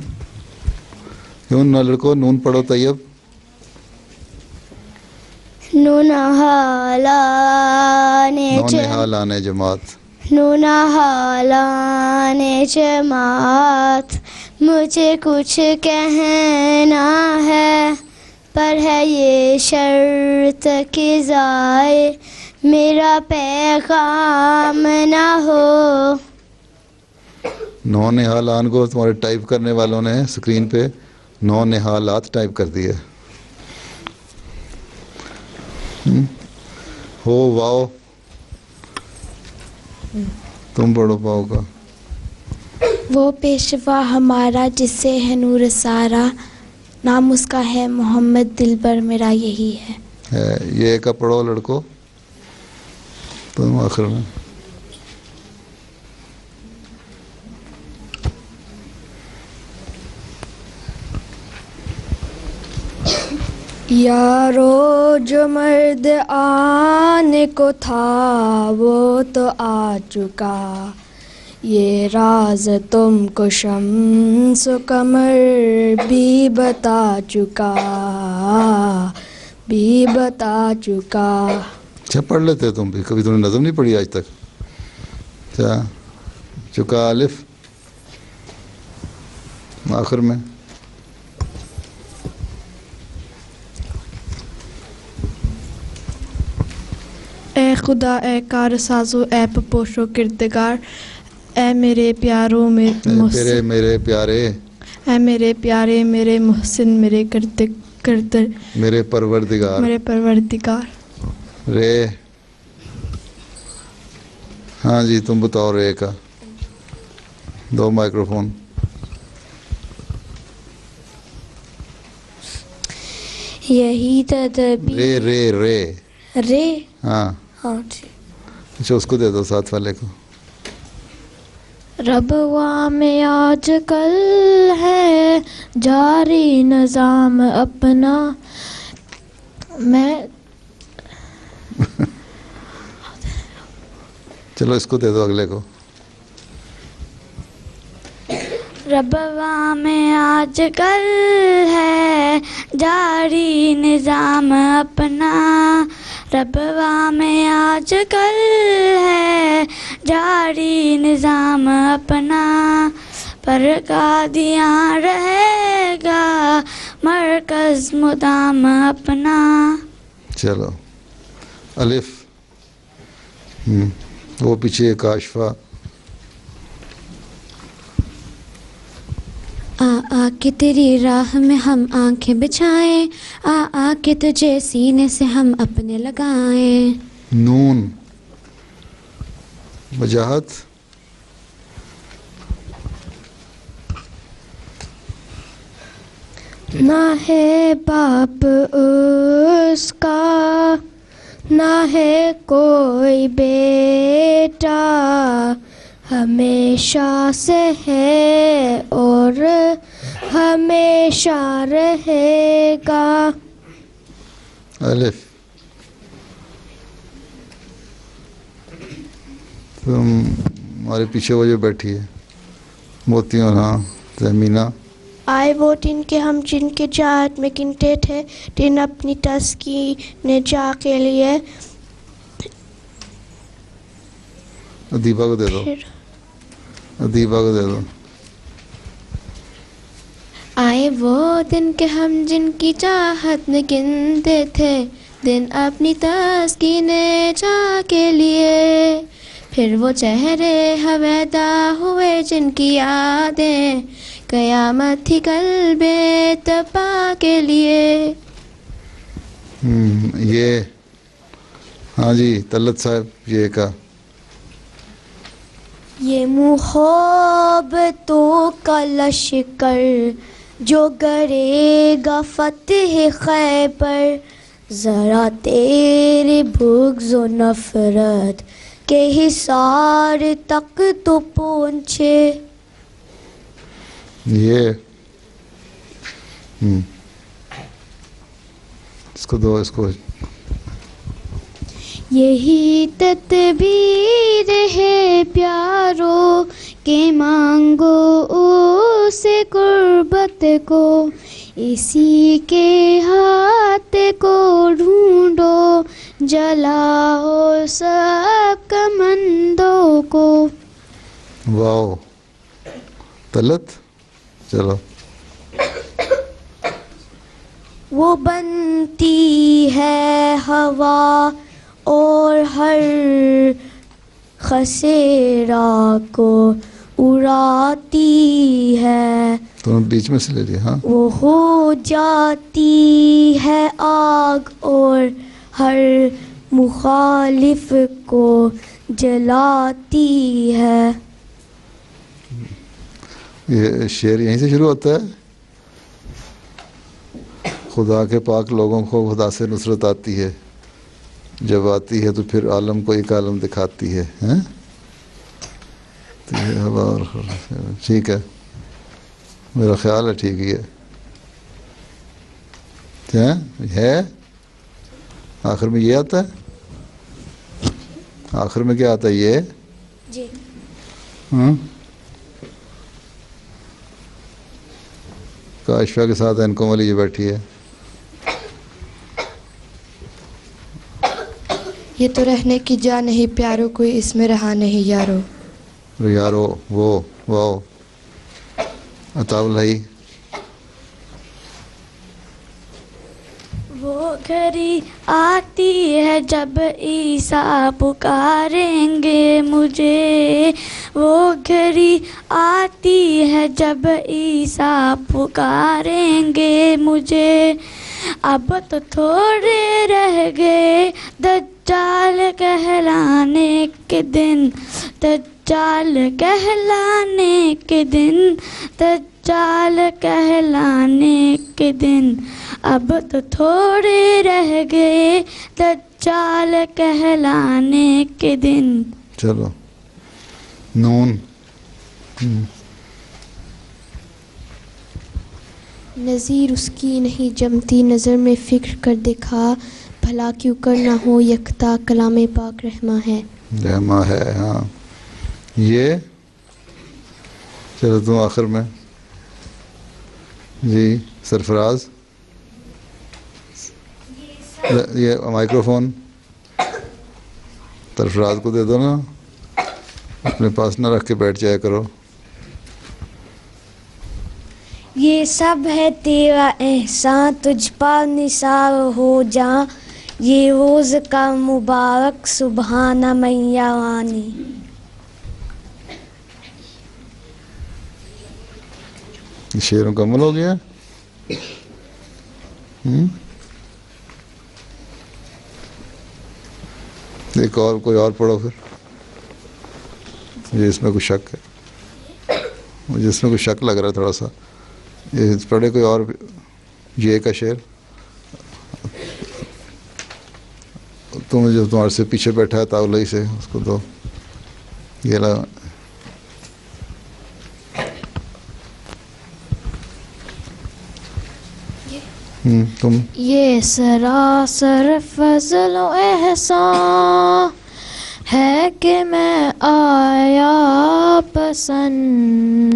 Speaker 1: کیوں نہ لڑکو نون پڑھو. طیب.
Speaker 10: نون
Speaker 1: حالانے جماعت.
Speaker 10: نون حالانے جماعت. مجھے کچھ کہنا ہے پر ہے یہ شرط کہ ضائع میرا پیغام نہ ہو.
Speaker 1: نو نہالان کو تمہارے ٹائپ کرنے والوں نے اسکرین پہ 9 نہالات ٹائپ کر دیے. ہو واو تم پڑھو پاؤ کا.
Speaker 4: وہ پیشوا ہمارا جس سے ہے نور سارا، نام اس کا ہے محمد، دل بر میرا یہی ہے.
Speaker 1: یہ کا پڑھو لڑکو تم آخر میں.
Speaker 12: یارو جو مرد آنے کو تھا وہ تو آ چکا، یہ راز تم کو شمس و قمر بھی بتا چکا، بھی بتا چکا.
Speaker 1: اچھا پڑھ لیتے تم بھی، کبھی تم نے نظم نہیں پڑھی آج تک؟ اچھا چکا الف آخر میں.
Speaker 7: اے خدا اے کار سازو اے پوشو کردگار، اے میرے پیاروں میں
Speaker 1: میرے پیارے،
Speaker 7: اے میرے پیارے میرے محسن میرے کردر
Speaker 1: میرے پروردگار.
Speaker 7: میرے پروردگار.
Speaker 1: رے ہاں جی تم بتاؤ رے کا. دو مائکرو فون.
Speaker 4: یہی تدبیر
Speaker 1: رے رے رے
Speaker 4: رے.
Speaker 1: ہاں
Speaker 4: ہاں جی.
Speaker 1: اچھا اس کو دے دو ساتھ والے کو.
Speaker 2: ربوا میں آج کل ہے جاری نظام اپنا، میں
Speaker 1: چلو اس کو دے دو اگلے کو.
Speaker 2: ربوا میں آج کل ہے جاری نظام اپنا، ربوا میں آج کل ہے جاری نظام اپنا، پر قادیاں رہے گا مرکز مدام اپنا.
Speaker 1: چلو الف وہ پیچھے کاشفہ.
Speaker 2: آ کے تیری راہ میں ہم آنکھیں بچھائیں، آ کے تجھے سینے سے ہم اپنے لگائیں.
Speaker 1: نون وجاہت.
Speaker 12: نہ ہے باپ اس کا، نہ ہے کوئی بیٹا، ہمیشہ سے ہے اور ہمیشہ رہے گا.
Speaker 1: الف تم ہمارے پیچھے وہ جو بیٹھی ہے موتیوں نا زمینہ.
Speaker 4: آئے وہ دن کے ہم جن کے جہاد میں گنتے تھے، دن اپنی تسکین جا کے لیے.
Speaker 1: ادیبہ کو دے دو، ادیبہ کو دے دو.
Speaker 8: آئے وہ دن کہ ہم جن کی چاہت میں گنتے تھے، دن اپنی تسکین جا کے لیے. پھر وہ چہرے ہویدا ہوئے جن کی یادیں قیامت تھی کل بے تباہ کے لیے.
Speaker 1: یہ ہاں جی طلت صاحب یہ کا.
Speaker 4: یہ محبتوں کا لشکر جو گرے گا فتح خیبر، ذرا تیرے بغض و نفرت کے حصار تک تو پہنچے.
Speaker 1: یہ اس کو دو، اس کو.
Speaker 2: یہی تدبیر ہے پیاروں کہ مانگو سے قربت کو، اسی کے ہاتھ کو ڈھونڈو جلاؤ سب کمندوں کو.
Speaker 1: واو طلت. چلو
Speaker 4: وہ بنتی ہے ہوا اور ہر خسیرا کو اڑاتی ہے،
Speaker 1: تم بیچ میں سے لے لیا. ہاں
Speaker 4: وہ ہو جاتی ہے آگ اور ہر
Speaker 12: مخالف کو جلاتی ہے.
Speaker 1: یہ شعر یہیں سے شروع ہوتا ہے. خدا کے پاک لوگوں کو خدا سے نصرت آتی ہے، جب آتی ہے تو پھر عالم کو ایک عالم دکھاتی ہے. ٹھیک ہے، میرا خیال ہے ٹھیک ہی ہے. آخر میں یہ آتا ہے، آخر میں کیا آتا ہے یہ
Speaker 12: جی.
Speaker 1: کاشفہ کے ساتھ انکم والی یہ بیٹھی ہے.
Speaker 13: یہ تو رہنے کی جا نہیں پیارو، کوئی اس میں رہا نہیں یارو.
Speaker 1: یارو وہ واو عطا الہی.
Speaker 2: وہ گھڑی آتی ہے جب عیسیٰ پکاریں گے مجھے، وہ گھڑی آتی ہے جب عیسیٰ پکاریں گے مجھے. اب تو تھوڑے رہ گئے دجال کہلانے کے دن، دجال کہلانے کے دن، دجال کہلانے کے دن. اب تو تھوڑے رہ گئے دجال کہلانے کے دن.
Speaker 1: چلو نون.
Speaker 13: نظیر اس کی نہیں جمتی، نظر میں فکر کر دیکھا، بھلا کیوں کر نہ ہو یکتا، کلام پاک رحمہ ہے.
Speaker 1: رحمہ ہے. ہاں یہ چلو تم آخر میں. جی سرفراز، یہ مائکرو فون سرفراز کو دے دو نا، اپنے پاس نہ رکھ کے بیٹھ جایا کرو.
Speaker 2: یہ سب ہے تیرا احسان، تجھ پر نثار ہو جاں، یہ روز کا مبارک سبحانہ میاں رانی.
Speaker 1: شعر مکمل ہو گیا. ایک اور کوئی اور پڑھو پھر. مجھے اس میں کچھ شک ہے، مجھے اس میں کچھ شک لگ رہا ہے تھوڑا سا. یہ پڑھے کوئی اور یہ کا شعر. تم جو تمہارے سے پیچھے بیٹھا ہے تاولئی سے، اس کو دو. یہ لگا تم.
Speaker 12: یہ سراسر فضل و احسان ہے کہ میں آیا پسند،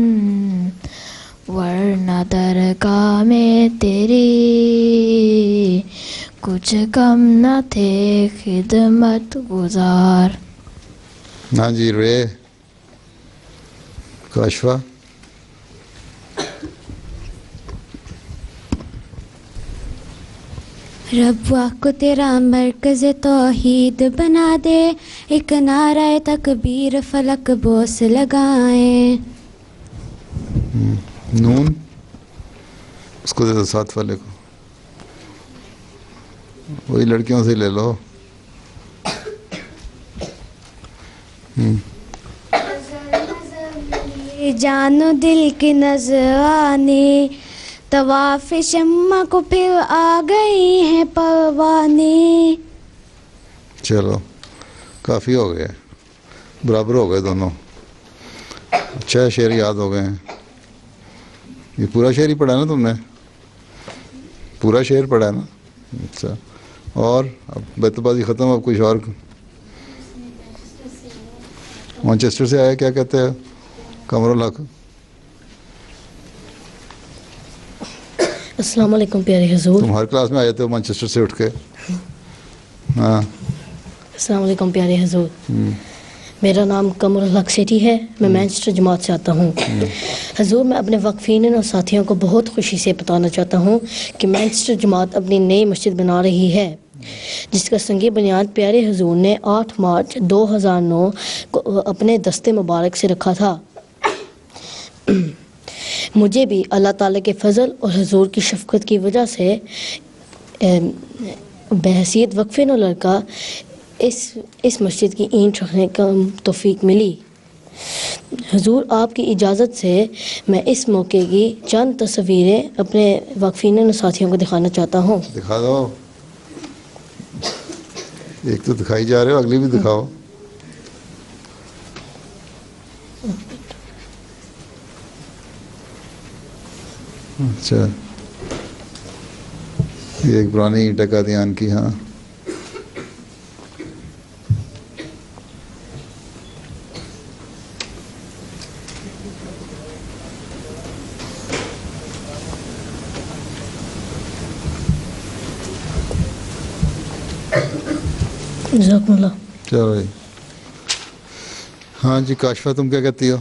Speaker 12: ورنہ درگاہ میں تیری کچھ کم نہ تھے خدمت گزار.
Speaker 1: ہاں جی رے کاشفہ.
Speaker 2: رب کو تیرا مرکز توحید بنا دے، ایک نعرہ تکبیر فلک بوس لگائیں.
Speaker 1: نون اس کو دے دو ساتھ والے کو، وہی لڑکیوں سے لے لو.
Speaker 2: جان و دل کی نذرانے، طواف شمع کو پھر آ گئی ہیں پروانے.
Speaker 1: چلو کافی ہو گئے، برابر ہو گئے دونوں. اچھا شعر یاد ہو گئے ہیں. یہ پورا شعر ہی پڑھا نا تم نے؟ پورا شعر پڑھا نا. اچھا اور اب بیت بازی ختم. اب کچھ اور مانچسٹر سے آیا، کیا کہتے ہیں قمر الحق؟
Speaker 14: السلام علیکم پیارے حضور.
Speaker 1: تم ہر کلاس میں آ جاتے ہو مانچسٹر سے اٹھ کے. ہاں
Speaker 14: السلام علیکم پیارے حضور. میرا نام قمر الحق سیٹھی ہے، میں مینچسٹر جماعت سے آتا ہوں. حضور میں اپنے وقفین اور ساتھیوں کو بہت خوشی سے بتانا چاہتا ہوں کہ مینچسٹر جماعت اپنی نئی مسجد بنا رہی ہے، جس کا سنگ بنیاد پیارے حضور نے 8 مارچ 2009 کو اپنے دستے مبارک سے رکھا تھا. مجھے بھی اللہ تعالیٰ کے فضل اور حضور کی شفقت کی وجہ سے بحیثیت وقفے نو لڑکا اس مسجد کی اینٹ رکھنے کا توفیق ملی. حضور آپ کی اجازت سے میں اس موقع کی چند تصویریں اپنے واقفین و ساتھیوں کو دکھانا چاہتا ہوں.
Speaker 1: دکھا دو. ایک تو دکھائی جا رہے ہو, اگلی بھی دکھاؤ. اچھا, یہ ایک پرانی اینٹ ہے قادیان کی. ہاں,
Speaker 14: جزاکم اللہ.
Speaker 1: چلو جی. ہاں جی کاشفہ, تم کیا کہتی ہو؟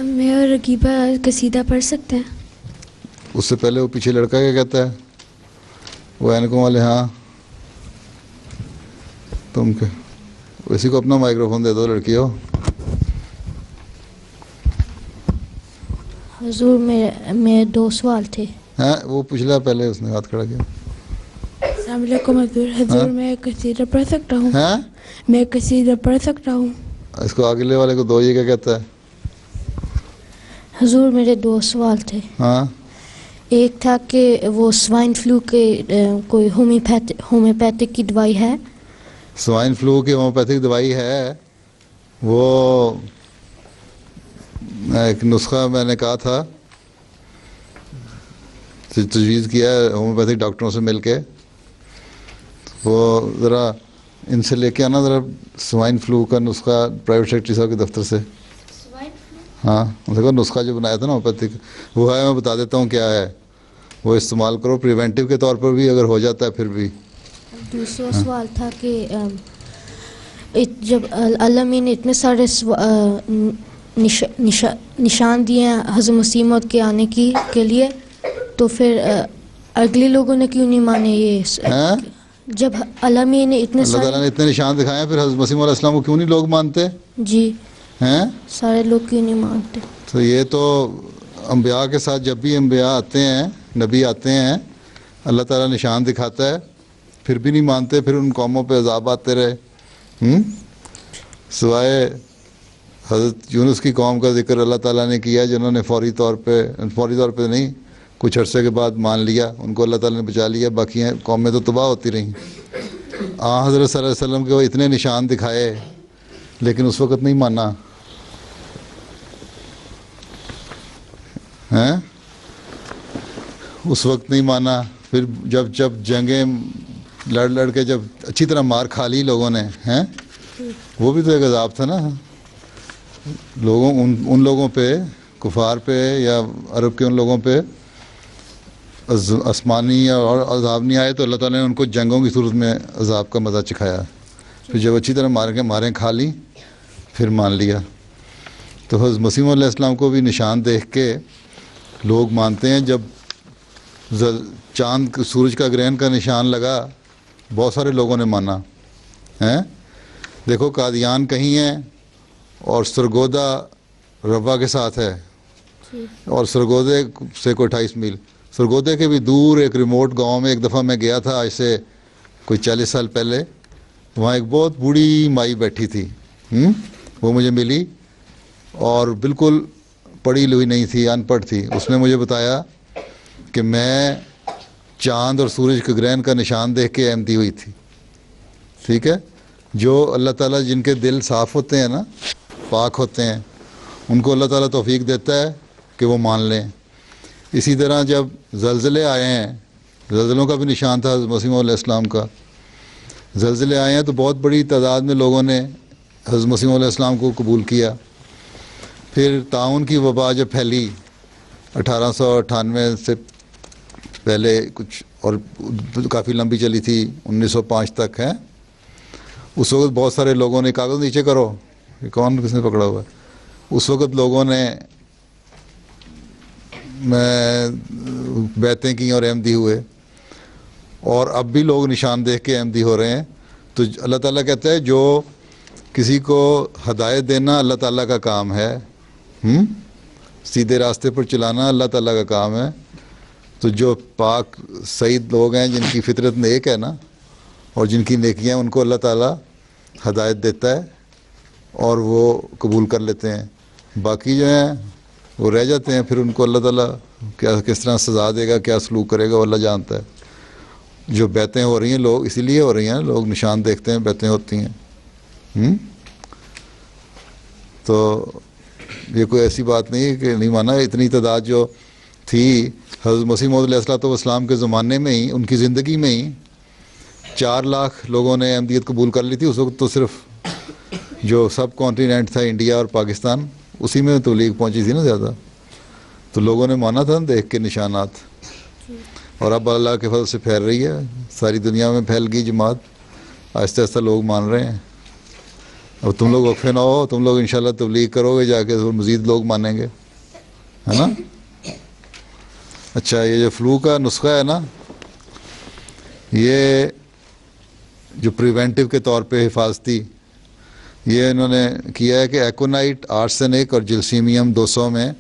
Speaker 13: میں اور رقیبہ قصیدہ پڑھ سکتے ہیں؟
Speaker 1: اس سے پہلے وہ پیچھے لڑکا کیا کہتا ہے, وہ اینکوں والے؟ ہاں تم کیا, اسی کو اپنا مائکرو فون دے دو لڑکی ہو.
Speaker 12: حضور میرے 2 سوال تھے.
Speaker 1: ہاں وہ پچھلا پہلے اس نے ہاتھ کھڑا کیا.
Speaker 4: السلام علیکم حضور. حضور میں قصیدہ پڑھ سکتا ہوں؟
Speaker 1: ہاں
Speaker 4: میں قصیدہ پڑھ سکتا ہوں.
Speaker 1: اس کو اگلے والے کو دو. یہ کیا کہتا ہے؟
Speaker 12: حضور میرے 2 سوال تھے.
Speaker 1: ہاں,
Speaker 12: ایک تھا کہ وہ سوائن فلو کے کوئی ہومیوپیتھک کی دوائی ہے؟
Speaker 1: سوائن فلو کی ہومیوپیتھک دوائی ہے. وہ ایک نسخہ میں نے کہا تھا, تجویز کیا ہے ہومیوپیتھک ڈاکٹروں سے مل کے. وہ ذرا ان سے لے کے آنا ذرا سوائن فلو کا نسخہ پرائیویٹ سیکرٹری صاحب کے دفتر سے. ہاں دیکھو نسخہ جو بنایا تھا نا ہومیوپیتھک, وہ ہے, میں بتا دیتا ہوں کیا ہے. وہ استعمال کرو پریونٹیو کے طور پر بھی, اگر ہو جاتا ہے پھر بھی.
Speaker 12: دوسرا سوال تھا کہ جب اللہ نے اتنے سارے نشان دیے ہیں حضرت مسیح موعود کے آنے کے لیے, تو پھر اگلے لوگوں نے کیوں نہیں مانے یہ؟ جب اللہ نے اتنے
Speaker 1: اللہ تعالیٰ نے اتنے نشان دکھائے ہیں, پھر حضرت مسیح علیہ السلام کو کیوں نہیں لوگ مانتے؟
Speaker 12: جی
Speaker 1: ہیں
Speaker 12: سارے لوگ کیوں نہیں مانتے؟
Speaker 1: تو یہ تو انبیاء کے ساتھ جب بھی انبیاء آتے ہیں, نبی آتے ہیں, اللہ تعالیٰ نشان دکھاتا ہے, پھر بھی نہیں مانتے, پھر ان قوموں پہ عذاب آتے رہے. سوائے حضرت یونس کی قوم کا ذکر اللہ تعالیٰ نے کیا, جنہوں نے فوری طور پہ نہیں, کچھ عرصے کے بعد مان لیا, ان کو اللہ تعالیٰ نے بچا لیا, باقی قومیں تو تباہ ہوتی رہیں. حضرت صلی اللہ علیہ وسلم کے وہ اتنے نشان دکھائے, لیکن اس وقت نہیں مانا. اس وقت نہیں مانا. پھر جب جنگیں لڑ کے جب اچھی طرح مار کھا لی لوگوں نے, ہیں وہ بھی تو ایک عذاب تھا نا لوگوں, ان لوگوں پہ, کفار پہ یا عرب کے ان لوگوں پہ آسمانی اور عذاب نہیں آئے, تو اللہ تعالیٰ نے ان کو جنگوں کی صورت میں عذاب کا مزہ چکھایا. پھر جب اچھی طرح ماریں کھا لی, پھر مان لیا. تو حضرت مسیح علیہ السلام کو بھی نشان دیکھ کے لوگ مانتے ہیں. جب چاند سورج کا گرہن کا نشان لگا, بہت سارے لوگوں نے مانا. ہیں دیکھو قادیان کہیں ہیں, اور سرگودا روا کے ساتھ ہے, اور سرگودے سے کوئی 28 میل. سرگودے کے بھی دور ایک ریموٹ گاؤں میں ایک دفعہ میں گیا تھا, آج سے کوئی 40 سال پہلے. وہاں ایک بہت بوڑھی مائی بیٹھی تھی, وہ مجھے ملی, اور بالکل پڑھی ہوئی نہیں تھی, ان پڑھ تھی. اس نے مجھے بتایا کہ میں چاند اور سورج کے گرہن کا نشان دیکھ کے احمدی ہوئی تھی. ٹھیک ہے, جو اللہ تعالیٰ جن کے دل صاف ہوتے ہیں نا, پاک ہوتے ہیں, ان کو اللہ تعالیٰ توفیق دیتا ہے کہ وہ مان لیں. اسی طرح جب زلزلے آئے ہیں, زلزلوں کا بھی نشان تھا حضرت مسیح علیہ السلام کا. زلزلے آئے ہیں تو بہت بڑی تعداد میں لوگوں نے حضرت مسیح علیہ السلام کو قبول کیا. پھر طاعون کی وبا جب پھیلی 1898 سے پہلے کچھ, اور کافی لمبی چلی تھی 1905 تک, ہے اس وقت بہت سارے لوگوں نے, کاغذ نیچے کرو, کون کس نے پکڑا ہوا ہے, اس وقت لوگوں نے بیعتیں کی اور احمدی ہوئے, اور اب بھی لوگ نشان دیکھ کے احمدی ہو رہے ہیں. تو اللہ تعالیٰ کہتا ہے جو کسی کو ہدایت دینا اللہ تعالیٰ کا کام ہے, سیدھے راستے پر چلانا اللہ تعالیٰ کا کام ہے. تو جو پاک سعید لوگ ہیں, جن کی فطرت نیک ہے نا, اور جن کی نیکیاں ان کو اللہ تعالیٰ ہدایت دیتا ہے اور وہ قبول کر لیتے ہیں. باقی جو ہیں وہ رہ جاتے ہیں، پھر ان کو اللہ تعالیٰ کس طرح سزا دے گا، کیا سلوک کرے گا، وہ اللہ جانتا ہے. جو بیعتیں ہو رہی ہیں لوگ اسی لیے ہو رہی ہیں، لوگ نشان دیکھتے ہیں بیعتیں ہوتی ہیں. تو یہ کوئی ایسی بات نہیں ہے کہ نہیں مانا. اتنی تعداد جو تھی حضرت مسیح موعود علیہ الصلوۃ والسلام کے زمانے میں ہی، ان کی زندگی میں ہی 4 لاکھ لوگوں نے احمدیت قبول کر لی تھی. اس وقت تو صرف جو سب کانٹیننٹ تھا انڈیا اور پاکستان، اسی میں تبلیغ پہنچی تھی نا زیادہ. تو لوگوں نے مانا تھا دیکھ کے نشانات. اور اب اللہ کے فضل سے پھیل رہی ہے، ساری دنیا میں پھیل گئی جماعت. آہستہ آہستہ لوگ مان رہے ہیں. اب تم لوگ وقفے نہ ہو، تم لوگ انشاءاللہ تبلیغ کرو گے جا کے، تو مزید لوگ مانیں گے، ہے نا. اچھا، یہ جو فلو کا نسخہ ہے نا، یہ جو پریونٹیو کے طور پہ حفاظتی، یہ انہوں نے کیا ہے کہ ایکونائٹ، آرسینک اور جلسیمیم 200 میں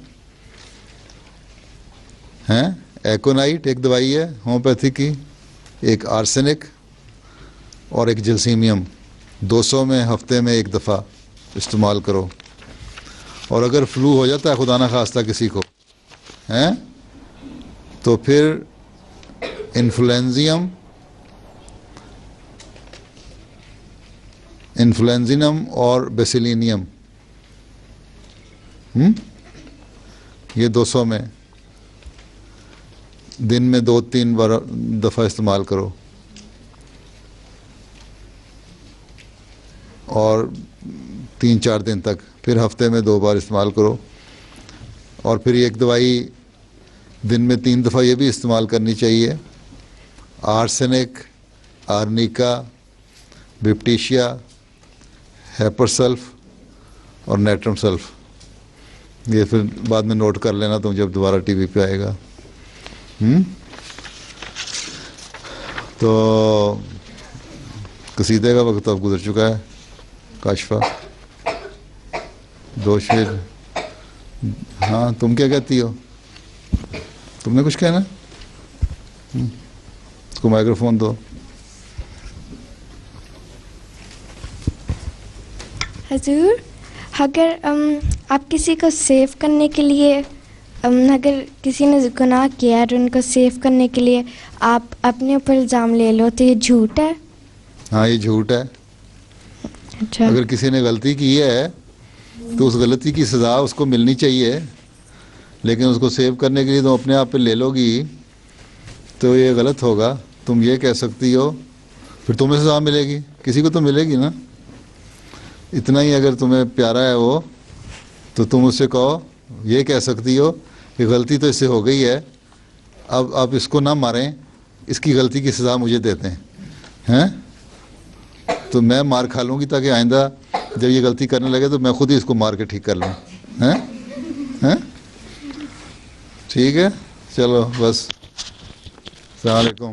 Speaker 1: ہیں. ایکونائٹ ایک دوائی ہے ہومیوپیتھی کی، ایک آرسینک اور ایک جلسیمیم 200 میں ہفتے میں 1 دفعہ استعمال کرو. اور اگر فلو ہو جاتا ہے خدا نہ خواستہ کسی کو ہیں، تو پھر انفلوئنزینم اور بیسیلینیم یہ 200 میں دن میں 2-3 دفعہ استعمال کرو. اور 3-4 دن تک، پھر ہفتے میں 2 بار استعمال کرو. اور پھر ایک دوائی دن میں 3 دفعہ یہ بھی استعمال کرنی چاہیے، آرسینک، آرنیکا، بپٹیشیا، ہیپر سلف اور نیٹرم سلف. یہ پھر بعد میں نوٹ کر لینا تم جب دوبارہ ٹی وی پہ آئے گا. تو قصیدے کا وقت اب گزر چکا ہے. کاشفہ 2 شعر. ہاں تم کیا کہتی ہو؟ تم نے کچھ کہنا؟ اس کو مائکروفون دو.
Speaker 4: حضور، اگر آپ کسی کو سیو کرنے کے لیے، اگر کسی نے گناہ کیا اور ان کو سیو کرنے کے لیے آپ اپنے اوپر الزام لے لو، تو یہ جھوٹ ہے؟
Speaker 1: ہاں یہ جھوٹ ہے.
Speaker 4: اچھا.
Speaker 1: اگر کسی نے غلطی کی ہے تو اس غلطی کی سزا اس کو ملنی چاہیے، لیکن اس کو سیو کرنے کے لیے تم اپنے آپ پہ لے لو گی تو یہ غلط ہوگا. تم یہ کہہ سکتی ہو، پھر تمہیں سزا ملے گی، کسی کو تو ملے گی نا. اتنا ہی اگر تمہیں پیارا ہے وہ، تو تم اس سے کہو، یہ کہہ سکتی ہو کہ غلطی تو اس سے ہو گئی ہے، اب آپ اس کو نہ ماریں، اس کی غلطی کی سزا مجھے دیتے ہیں، تو میں مار کھا لوں گی، تاکہ آئندہ جب یہ غلطی کرنے لگے تو میں خود ہی اس کو مار کے ٹھیک کر لوں. ٹھیک ہے، چلو بس. السلام علیکم.